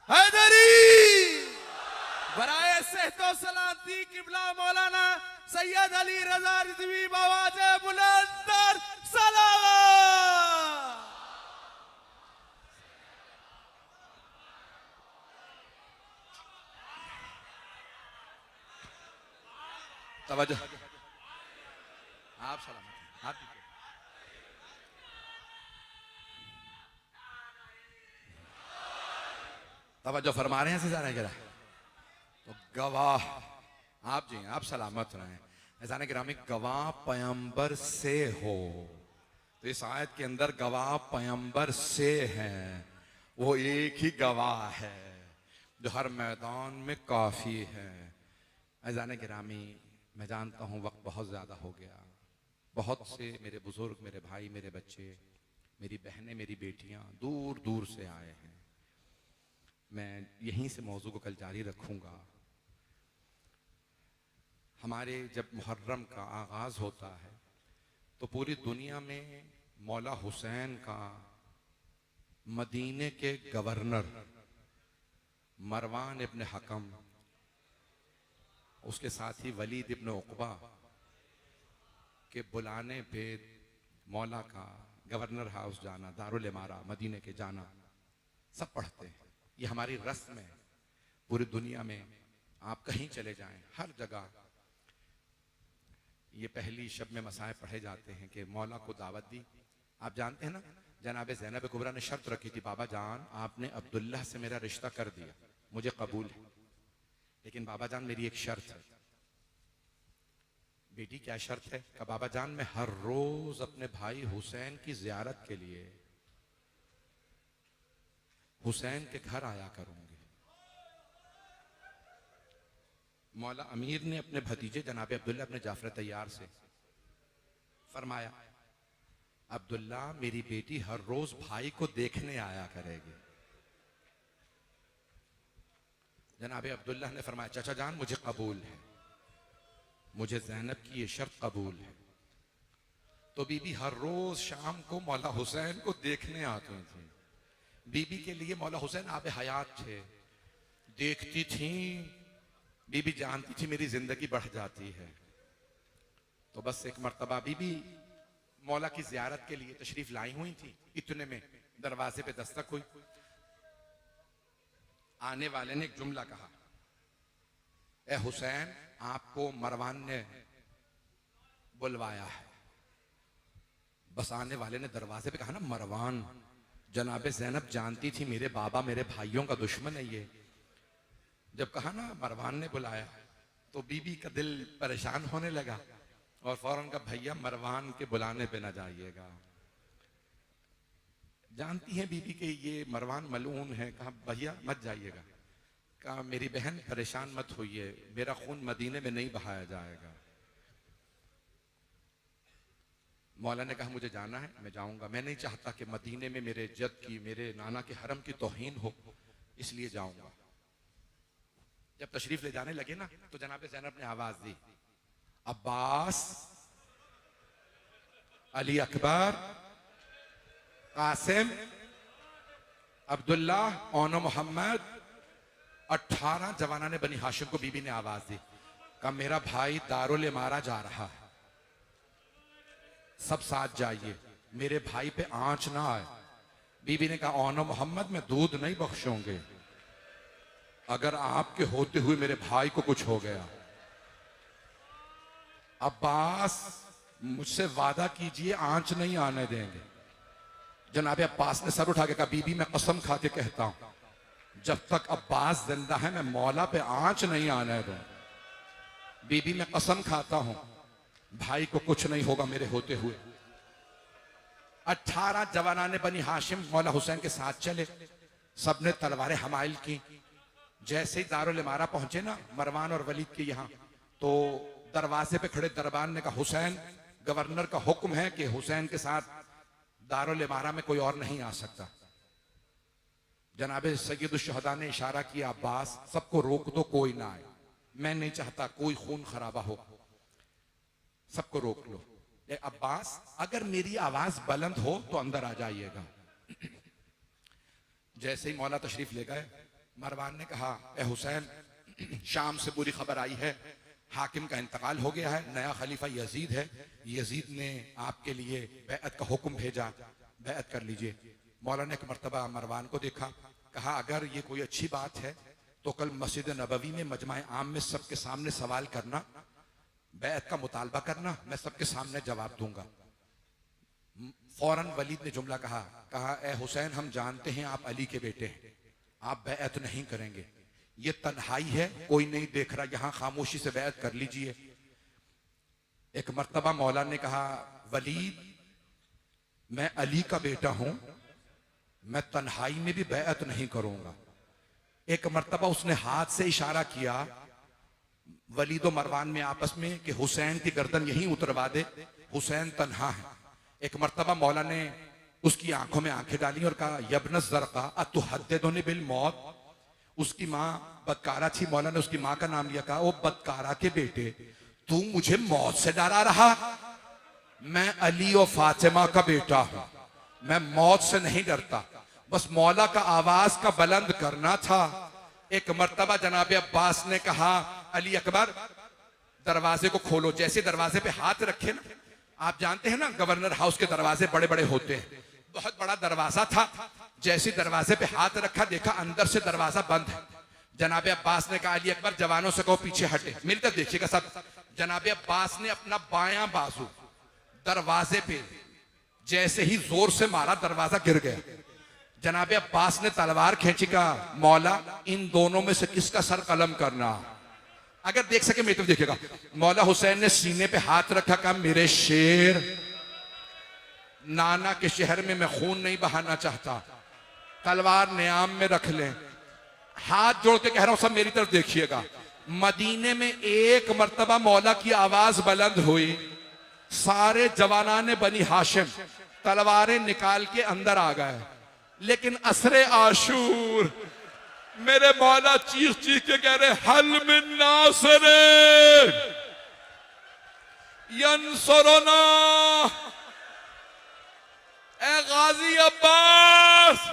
हैदरी बराए सेहतो सलामती किबला मौलाना सैयद अली रजा रिजवी बावाजे बुलंदर सलावत। तवज्जो, आप सलामत, आप जी। तवज्जो फरमा रहे हैं सिजाने गिरा। तो गवाह आप जी, आप सलामत रहें। ऐसा गिरामी गवाह पैगंबर से हो, तो इस आयत के अंदर गवाह पैगंबर से हैं, वो एक ही गवाह है जो हर मैदान में काफी है। ऐसा गिरामी, मैं जानता हूँ वक्त बहुत ज्यादा हो गया, बहुत से मेरे बुजुर्ग, मेरे भाई, मेरे बच्चे, मेरी बहनें, मेरी बेटियां दूर दूर से आए हैं। मैं यहीं से मौजू को कल जारी रखूंगा। हमारे जब मुहर्रम का आगाज होता है तो पूरी दुनिया में मौला हुसैन का मदीने के गवर्नर मरवान इब्न हकम, उसके साथ ही वलीद इब्न उक़बा के बुलाने पे मौला का गवर्नर हाउस जाना, दारुल इमारा मदीने के जाना, सब पढ़ते हैं। ये हमारी रस्म है। पूरी दुनिया में आप कहीं चले जाएं, हर जगह ये पहली शब में मसाए पढ़े जाते हैं कि मौला को दावत दी। आप जानते हैं ना, जनाब ज़ैनब कुबरा ने शर्त रखी थी, बाबा जान आपने अब्दुल्ला से मेरा रिश्ता कर दिया, मुझे कबूल है, लेकिन बाबा जान मेरी एक शर्त है। बेटी क्या शर्त है? का बाबा जान मैं हर रोज अपने भाई हुसैन की जियारत के लिए हुसैन के घर आया करूंगी। मौला अमीर ने अपने भतीजे जनाब अब्दुल्ला अपने जाफर तैयार से फरमाया, अब्दुल्ला मेरी बेटी हर रोज भाई को देखने आया करेगी। जनाब अब्दुल्ला ने फरमाया, चाचा जान मुझे कबूल है, मुझे ज़ैनब की ये शर्त कबूल है। तो बीबी हर रोज शाम को मौला हुसैन को देखने आती थी। बीबी के लिए मौला हुसैन आबे हयात थे, देखती थी, बीबी जानती थी मेरी जिंदगी बढ़ जाती है। तो बस एक मर्तबा बीबी मौला की जियारत के लिए तशरीफ लाई हुई थी। इतने में दरवाजे पे दस्तक हुई। आने वाले ने एक जुमला कहा, ए हुसैन आपको मरवान ने बुलवाया है। बस आने वाले ने दरवाजे पे कहा ना मरवान, जनाबे ज़ैनब जानती थी मेरे बाबा मेरे भाइयों का दुश्मन है ये। जब कहा ना मरवान ने बुलाया तो बीबी का दिल परेशान होने लगा और फौरन का भैया मरवान के बुलाने पे ना जाइएगा। जानती हैं बीबी के ये मरवान मलून है। कहा भैया मत जाइएगा। कहा मेरी बहन परेशान मत होइए, मेरा खून मदीने में नहीं बहाया जाएगा। मौला ने कहा मुझे जाना है, मैं जाऊंगा। मैं नहीं चाहता कि मदीने में मेरे जद की, मेरे नाना के हरम की तौहीन हो, इसलिए जाऊंगा। जब तशरीफ ले जाने लगे ना तो जनाब ज़ैनब ने आवाज दी, अब्बास, अली अकबर, कासिम, अब्दुल्ला, ओनो मोहम्मद, 18 जवाना ने बनी हाशिम को बीबी ने आवाज दी। कहा मेरा भाई दारुल इमारा जा रहा है, सब साथ जाइए, मेरे भाई पे आंच ना आए। बीबी ने कहा ओनो मोहम्मद, मैं दूध नहीं बख्शूंगे, अगर आपके होते हुए मेरे भाई को कुछ हो गया। अब्बास, मुझसे वादा कीजिए आंच नहीं आने देंगे। जनाब अब्बास ने सर उठा के कहा बीबी मैं कसम खा के कहता हूं, जब तक अब्बास जिंदा है मैं मौला पे आंच नहीं आने दूं। बीबी मैं कसम खाता हूं भाई को कुछ नहीं होगा मेरे होते हुए। 18 जवाना ने बनी हाशिम मौला हुसैन के साथ चले, सबने तलवारें हमाइल की। जैसे ही दारुल इमारा पहुंचे ना मरवान और वलीद के यहां, तो दरवाजे पे खड़े दरबान ने कहा हुसैन, गवर्नर का हुक्म है कि हुसैन के साथ दारुल इमारा में कोई और नहीं आ सकता। जनाबे सैयदुल शुहदा ने इशारा किया, अब्बास सबको रोक दो, कोई ना आए, मैं नहीं चाहता कोई खून खराबा हो, सबको रोक लो। अब्बास अगर मेरी आवाज बुलंद हो तो अंदर आ जाइएगा। जैसे ही मौला तशरीफ ले गए, मरवान ने कहा ए हुसैन, शाम से बुरी खबर आई है, हाकिम का इंतकाल हो गया है, नया खलीफा यजीद है, यजीद ने आपके लिए बैअत का हुक्म भेजा, बैअत कर लीजिए। मौला ने एक मर्तबा मरवान को देखा, कहा अगर ये कोई अच्छी बात है तो कल मस्जिद नबवी में मजमा आम में सबके सामने सवाल करना, बैअत का मुतालबा करना, मैं सबके सामने जवाब दूंगा। फौरन वलीद ने जुमला कहा ए हुसैन, हम जानते हैं आप अली के बेटे हैं, आप बैअत नहीं करेंगे, ये तन्हाई है, कोई नहीं देख रहा, यहां खामोशी से बैअत कर लीजिए। एक मर्तबा मौला ने कहा वलीद, मैं अली का बेटा हूं, मैं तन्हाई में भी बैअत नहीं करूंगा। एक मर्तबा उसने हाथ से इशारा किया वलीद और मरवान में आपस में कि हुसैन की गर्दन यहीं उतरवा दे, हुसैन तन्हा है। एक मर्तबा मौला ने उसकी आंखों में आंखें डाली और कहा यब्न ज़रक़ा अतुहद्दिदुनी बिल मौत। उसकी माँ बदकारा थी, मौला ने उसकी माँ का नाम लिया, कहा ओ बदकारा के बेटे, तू मुझे मौत से डरा रहा, मैं अली और फातिमा का बेटा हूं, मैं मौत से नहीं डरता, बस मौला का आवाज का बुलंद करना था। एक मर्तबा जनाब अब्बास ने कहा अली अकबर दरवाजे को खोलो। जैसे दरवाजे पे हाथ रखे ना, आप जानते हैं ना गवर्नर हाउस के दरवाजे बड़े बड़े होते हैं, बहुत बड़ा दरवाजा था। जैसे दरवाजे पे हाथ रखा, देखा अंदर से दरवाजा बंद है। जनाब अब्बास ने कहा अली अकबर जवानों से कहो पीछे हटे, मिलकर देखिएगा सब। जनाब अब्बास ने अपना बायां बाजू दरवाजे पे जैसे ही जोर से मारा, दरवाजा गिर गया। जनाब अब्बास ने तलवार खींची, का मौला इन दोनों में से किसका सर कलम करना, अगर देख सके मेरी तरफ देखिएगा। मौला हुसैन ने सीने पे हाथ रखा, कहा मेरे शेर, नाना के शहर में मैं खून नहीं बहाना चाहता, तलवार नियाम में रख लें। हाथ जोड़ के कह रहा हूं सब मेरी तरफ देखिएगा। मदीने में एक मर्तबा मौला की आवाज बुलंद हुई, सारे जवानाने बनी हाशिम तलवारें निकाल के अंदर आ गए। लेकिन असरे आशूर मेरे मौला चीख चीख के कह रहे हल मिन नासिर यंसुरना, ए गाजी अब्बास,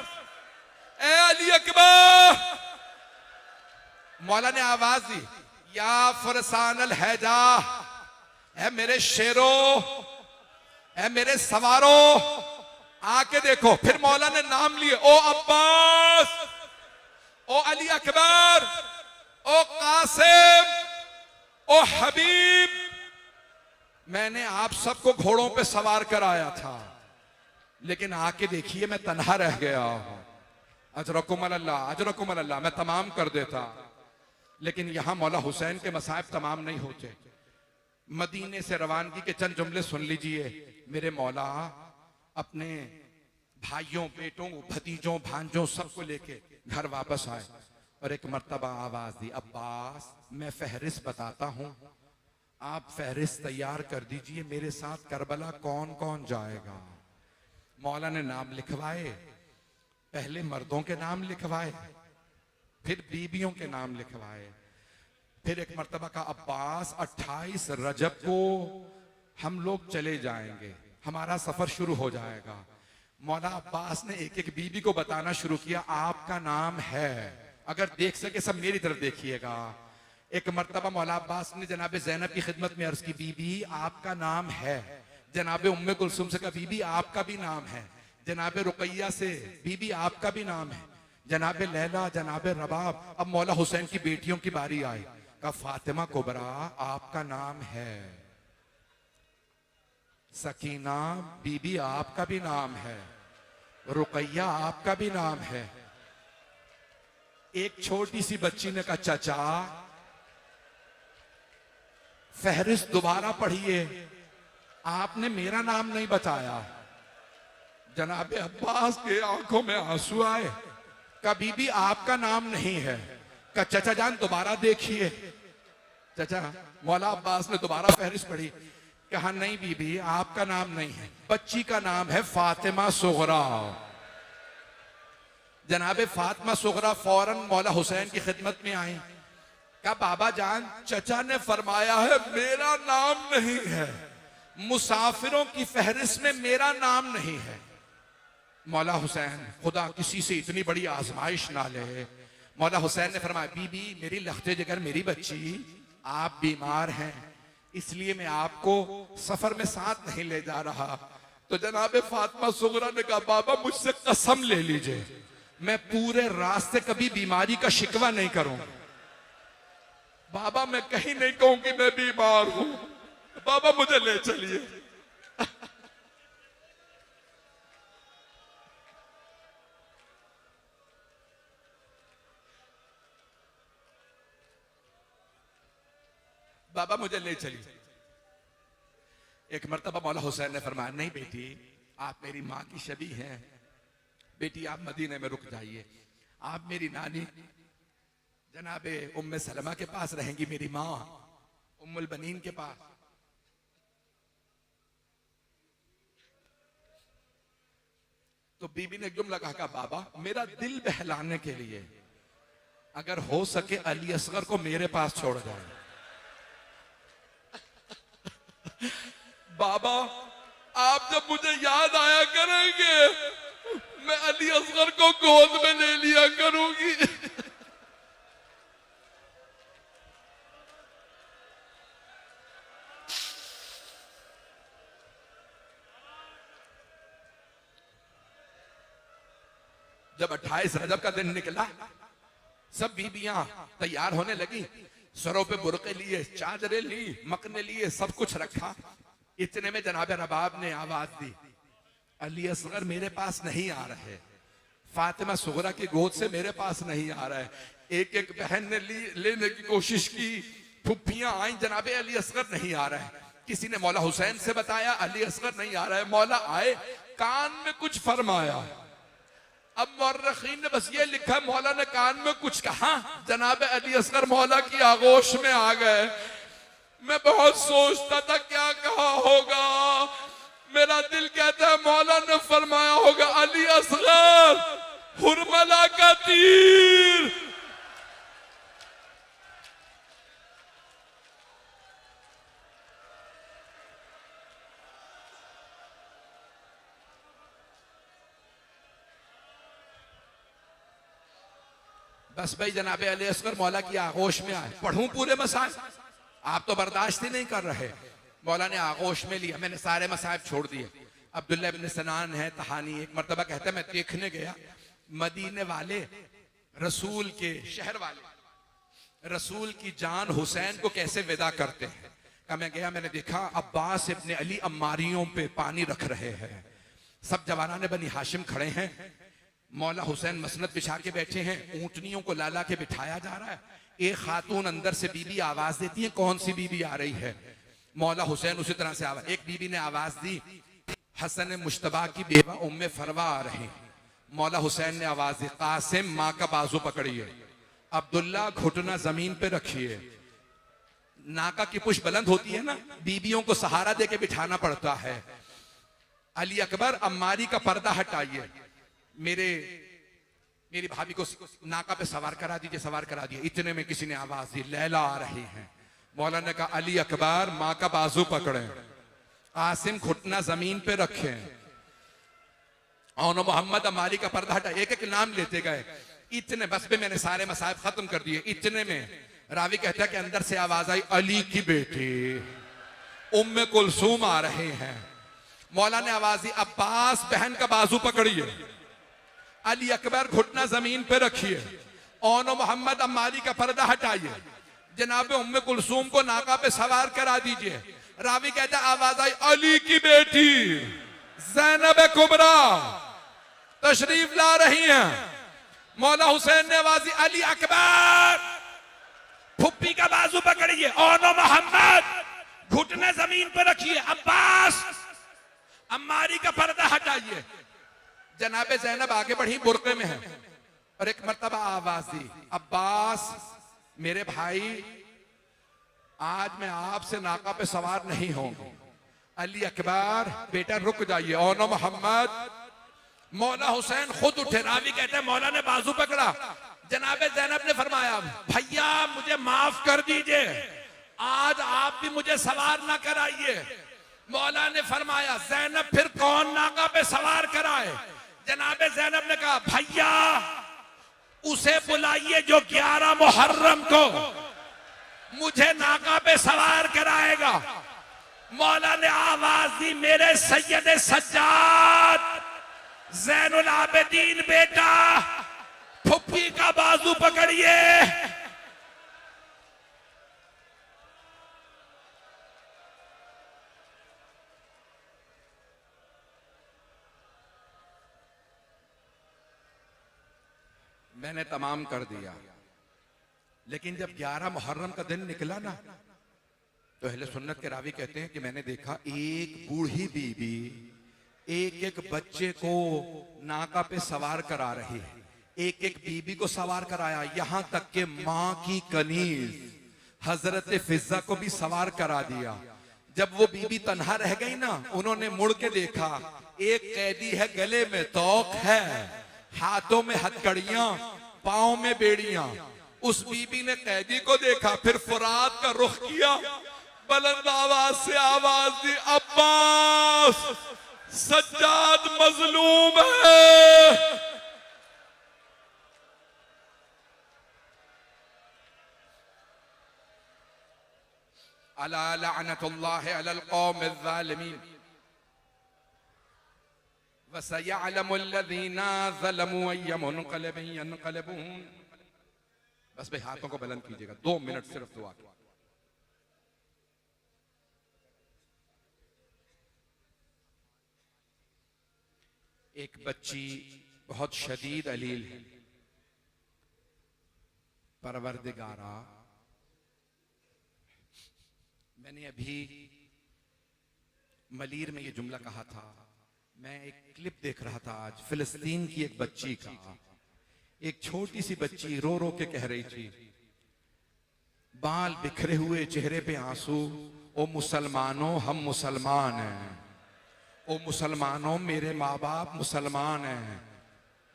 ए अली अकबर। मौला ने आवाज दी या फरसान अल हैजा, ए मेरे शेरों, ए मेरे सवारों, आके देखो। फिर मौला ने नाम लिए, ओ अब्बास, ओ अली अकबर, ओ कासिम, ओ हबीब, मैंने आप सबको घोड़ों पे सवार कराया था, लेकिन आके देखिए मैं तन्हा रह गया हूं। अजरकुम अल्लाह, अजरकुम अल्लाह, मैं तमाम कर देता, लेकिन यहां मौला हुसैन के मसाइब तमाम नहीं होते। मदीने से रवानगी के चंद जुमले सुन लीजिए। मेरे मौला अपने भाइयों, बेटों, भतीजों, भांजों सबको लेके घर वापस आए और एक मर्तबा आवाज दी, अब्बास मैं फहरिस्त बताता हूं, आप फहरिस्त तैयार कर दीजिए, मेरे साथ करबला कौन कौन जाएगा। मौला ने नाम लिखवाए, पहले मर्दों के नाम लिखवाए, फिर बीबियों के नाम लिखवाए। फिर एक मर्तबा का अब्बास 28 रजब को हम लोग चले जाएंगे, हमारा सफर शुरू हो जाएगा। मौला अब्बास ने एक एक बीबी को बताना शुरू किया, आपका नाम है, अगर देख सके सब मेरी तरफ देखिएगा। एक मर्तबा मौला अब्बास ने जनाब ज़ैनब की खिदमत में अर्ज की, बीबी आपका नाम है। जनाब उम्मे कुलसुम से कहा, बीबी आपका भी नाम है। जनाब रुकैया से, बीबी आपका भी नाम है। जनाब लैला, जनाब रबाब। अब मौला हुसैन की बेटियों की बारी आई, कहा फातिमा कुबरा आपका नाम है। सकीना बीबी आपका भी नाम है। रुकैया आपका भी नाम है। एक छोटी सी बच्ची ने कहा, चाचा फहरिस्त दोबारा पढ़िए, आपने मेरा नाम नहीं बताया। जनाब अब्बास के आंखों में आंसू आए, कहा बीबी आपका नाम नहीं है। कहा चाचा जान दोबारा देखिए। चाचा मौला अब्बास ने दोबारा फहरिस्त पढ़ी, कहा नहीं बीबी आपका नाम नहीं है, बच्ची का नाम है फातिमा सुगरा। जनाबे फातिमा सुगरा फौरन मौला हुसैन की खिदमत में आई, कहा बाबा जान चचा ने फरमाया है मेरा नाम नहीं है, मुसाफिरों की फहरिस्त में मेरा नाम नहीं है। मौला हुसैन खुदा किसी से इतनी बड़ी आजमाइश ना ले। मौला हुसैन ने फरमाया, बीबी मेरी लख्ते जिगर, मेरी बच्ची आप बीमार हैं, इसलिए मैं आपको सफर में साथ नहीं ले जा रहा। तो जनाब फातिमा सुगरा ने कहा, बाबा मुझसे कसम ले लीजिए, मैं पूरे रास्ते कभी बीमारी का शिकवा नहीं करूंगा। बाबा मैं कहीं नहीं कहूंगी मैं बीमार हूं, बाबा मुझे ले चलिए। बाबा मुझे ले चलिए। एक मर्तबा मौला हुसैन ने फरमाया, नहीं बेटी आप मेरी माँ की शबी हैं, बेटी आप मदीने में रुक जाइए, आप मेरी नानी जनाबे उम्मे सलमा के पास रहेंगी, मेरी माँ उम्मुल बनीन के पास। तो बीबी ने जुमला कहा, बाबा मेरा दिल बहलाने के लिए अगर हो सके अली असगर को मेरे पास छोड़ जाए। बाबा आप जब मुझे याद आया करेंगे मैं अली असगर को गोद में ले लिया करूंगी। जब 28 रजब का दिन निकला, सब बीबियां तैयार होने लगी, सरों पे बुरके लिए, चादरें ली, मकने लिए, सब कुछ रखा। इतने में जनाब रबाब ने आवाज दी, अली असगर मेरे पास नहीं आ रहे, फातिमा सुगरा की गोद से मेरे पास नहीं आ रहा है। एक एक बहन ने लेने की कोशिश की, फुफ्फियां आई, जनाब अली असगर नहीं आ रहा है। किसी ने मौला हुसैन से बताया अली असगर नहीं आ रहा है। मौला आए, कान में कुछ फरमाया। अब मुर्रखीन ने बस ये लिखा, मौला ने कान में कुछ कहा, जनाब अली असगर मौला की आगोश में आ गए। मैं बहुत सोचता था क्या कहा होगा, मेरा दिल कहता है मौला ने फरमाया होगा अली असगर हुरमला का तीर। बस भाई जनाबे अली असगर मौला की आगोश में आए। पढ़ूं पूरे मसाइल, आप तो बर्दाश्त ही नहीं कर रहे। मौला ने आगोश में लिया, मैंने सारे मसाइब छोड़ दिए। अब्दुल्ला इब्न सनान है तहानी, एक मर्तबा कहता है मैं देखने गया, मदीने वाले रसूल के शहर वाले रसूल की जान हुसैन को कैसे विदा करते हैं। का मैं गया, मैंने देखा अब्बास इब्न अली अम्मारियों पे पानी रख रहे हैं, सब जवानाने बनी हाशिम खड़े हैं, मौला हुसैन मसनद बिछा के बैठे हैं, ऊंटनियों को लाला के बिठाया जा रहा है। एक खातून अंदर से बीबी आवाज देती है, कौन सी बीबी आ रही है? मौला हुसैन उसी तरह से आवाज, एक बीबी ने आवाज दी, हसन मुश्तबा की बेवा उम्मे फरवा आ रही। मौला हुसैन ने आवाज दी, कासिम माँ का बाजू पकड़िए, अब्दुल्ला घुटना जमीन पे रखिए। नाका की पुश बुलंद होती है ना, बीबियों को सहारा देके बिठाना पड़ता है। अली अकबर अम्मारी का पर्दा हटाइए, मेरी भाभी को नाका पे सवार करा दीजिए, सवार करा दिए। इतने में किसी ने आवाज दी, लैला आ रही हैं। मौला ने कहा, अली अकबर माँ का बाजू पकड़े, आसिम घुटना जमीन पे रखे, और मोहम्मद अम्मारी का पर्दा हटा। एक एक नाम लेते गए। इतने बस में मैंने सारे मसाइब खत्म कर दिए। इतने में रावी कहता है कि अंदर से आवाज आई, अली की बेटी उम्मे कुलसूम आ रहे हैं। मौला ने आवाज दी, अब्बास बहन का बाजू पकड़िए, अली अकबर घुटना जमीन पे रखिए, और मोहम्मद अम्मारी का पर्दा हटाइए, जनाब उम्मे कुलसूम को नाका पे सवार करा दीजिए। रावी कहता है आवाज आई, अली की बेटी ज़ैनब कुबरा तशरीफ ला रही हैं। मौला हुसैन ने आवाज दी, अली अकबर फुप्पी का बाजू पकड़िए, और मोहम्मद घुटने जमीन पर रखिए, अब्बास अम्मारी का पर्दा हटाइए। जनाबे ज़ैनब आगे बढ़ी, बुरके में है, और एक मर्तबा आवाज दी, अब्बास मेरे भाई आज मैं आपसे नाका पे सवार नहीं होंगे। अली अकबर बेटा रुक जाइए, और मोहम्मद। मौला हुसैन खुद उठे। रावी कहते हैं मौला ने बाजू पकड़ा, जनाबे ज़ैनब ने फरमाया, भैया मुझे माफ कर दीजिए, आज आप भी मुझे सवार ना कराइए। मौला ने फरमाया, ज़ैनब फिर कौन नाका पे सवार कराए? जनाबे ज़ैनब ने कहा, भैया उसे बुलाइए जो 11 मुहर्रम को मुझे नाका पे सवार कराएगा। मौला ने आवाज दी, मेरे सैयद सज्जाद ज़ैनुल आबिदीन बेटा फुप्पी का बाजू पकड़िए। मैंने तमाम कर दिया, लेकिन जब 11 मुहर्रम का दिन निकला ना, तो अहले सुन्नत के रावी कहते हैं कि मैंने देखा एक बूढ़ी बीबी एक एक बच्चे को नाका पे सवार करा रही है। एक एक बीबी को सवार कराया, यहां तक कि मां की कनीज हजरत फिजा को भी सवार करा दिया। जब वो बीबी तन्हा रह गई ना, उन्होंने मुड़ के देखा, एक कैदी है, गले में तौक है, हाथों में हथकड़ियां, पांव में बेड़ियां। उस बीबी ने कैदी को देखा, फिर फुरात का रुख किया, बुलंद आवाज से आवाज दी, अब्बास सज्जाद मजलूम है। अला लअनतुल्लाहि अलल कौमिज़ ज़ालिमीन वसयअलमुल लज़ीना ज़लमू अय्य मुनक़लिबिन यनक़लिबून। बस भाई हाथों को बुलंद कीजिएगा, 2 मिनट सिर्फ दुआ की। एक बच्ची बहुत शदीद अलील है। परवरदिगारा, मैंने अभी मलीर में ये जुमला कहा था। मैं एक क्लिप देख रहा था आज, फिलिस्तीन की एक बच्ची का। एक छोटी सी बच्ची रो रो के कह रही थी, बाल बिखरे हुए, चेहरे पे आंसू, ओ मुसलमानों हम मुसलमान हैं, ओ मुसलमानों मेरे माँ बाप मुसलमान हैं,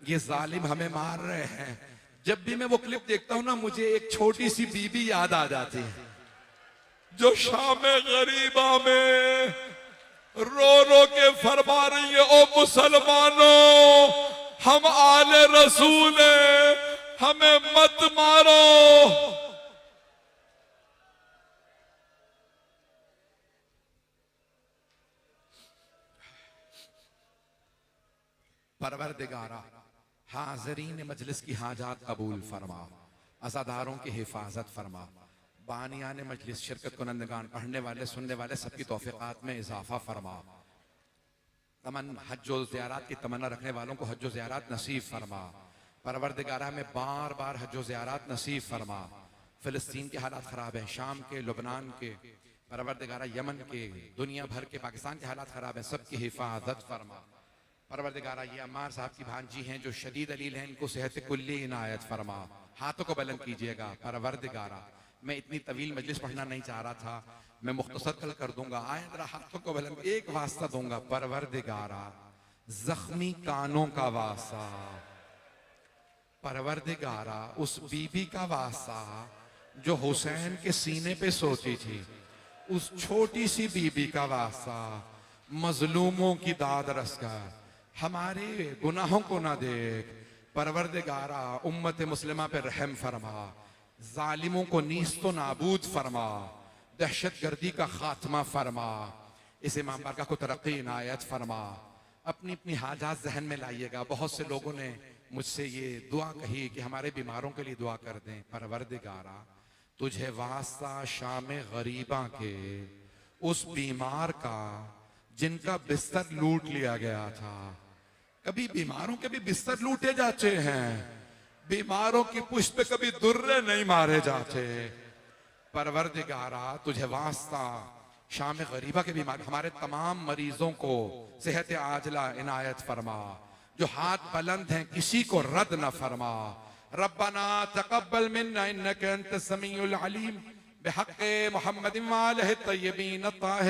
ये जालिम हमें मार रहे हैं। जब भी मैं वो क्लिप देखता हूं ना, मुझे एक छोटी सी बीबी याद आ जाती है जो शाम गरीबा में रो रो के फरमा रही है, ओ मुसलमानों हम आले रसूल हैं, हमें मत मारो। परवरदिगारा, हाज़रीन मजलिस की हाजात कबूल फरमा, अज़ादारों की हिफाजत फरमा, बानियाने मजलिस, शिरकत कुनंदगान, पढ़ने वाले सुनने वाले सबकी तौफीक़ात में इजाफा फरमा। हज्जो ज़ियारत की तमन्ना रखने वालों को हज्जो ज़ियारत नसीब फरमा। परवरदिगारा में बार बार हज्जो ज़ियारत नसीब फरमा। फ़िलिस्तीन के हालात ख़राब हैं, शाम के, लुबनान के, परवरदिगारा यमन के, दुनिया भर के, पाकिस्तान के हालात खराब हैं, सबकी हिफाजत फरमा। परवरदिगारा ये अम्मार साहब की भांजी हैं जो शदीद अलील हैं, इनको सेहत कुल्ली इनायत फरमा। हाथों को बुलंद कीजिएगा। परवरदिगारा मैं इतनी तवील मजलिस पढ़ना नहीं चाह रहा था, मैं मुख्तसर कल कर दूंगा। आए जरा हाथों को बुलंद, एक वास्ता दूंगा। परवरदिगारा जख्मी कानों का वास्ता, परवरदिगारा उस बीबी का वास्ता जो हुसैन के सीने पे सोती थी, उस छोटी सी बीबी का वास्ता, मजलूमों की दाद रस कर हमारे गुनाहों को ना देख। परवरदिगारा उम्मत मुस्लिमा पे रहम फरमा, जालिमों को नीस्तो नाबूद फरमा, दहशत गर्दी का खात्मा फरमा, इस इमाम बारगाह को तरक्की इनायत फरमा। अपनी अपनी हाजात जहन में लाइएगा। बहुत से लोगों ने मुझसे ये दुआ कही कि हमारे बीमारों के लिए दुआ कर दें। परवरदिगारा तुझे वास्ता शाम गरीबा के उस बीमार का जिनका बिस्तर लूट लिया गया था। कभी बीमारों के भी बिस्तर लूटे जाते हैं, बीमारों की पुष्प पे कभी दुर्रे नहीं मारे जाते। परवरदिगारा तुझे वास्ता शाम गरीबा के बीमार, हमारे तमाम मरीजों को सेहत आजला इनायत फरमा। जो हाथ बुलंद हैं किसी को रद्द न फरमा। रब्बना तकब्बल मिन्ना इन्नका अंतस समीउल अलीम बिहक़्क़ि मुहम्मदिन व आलिहि तय्यबीन अत्ताहिरीन।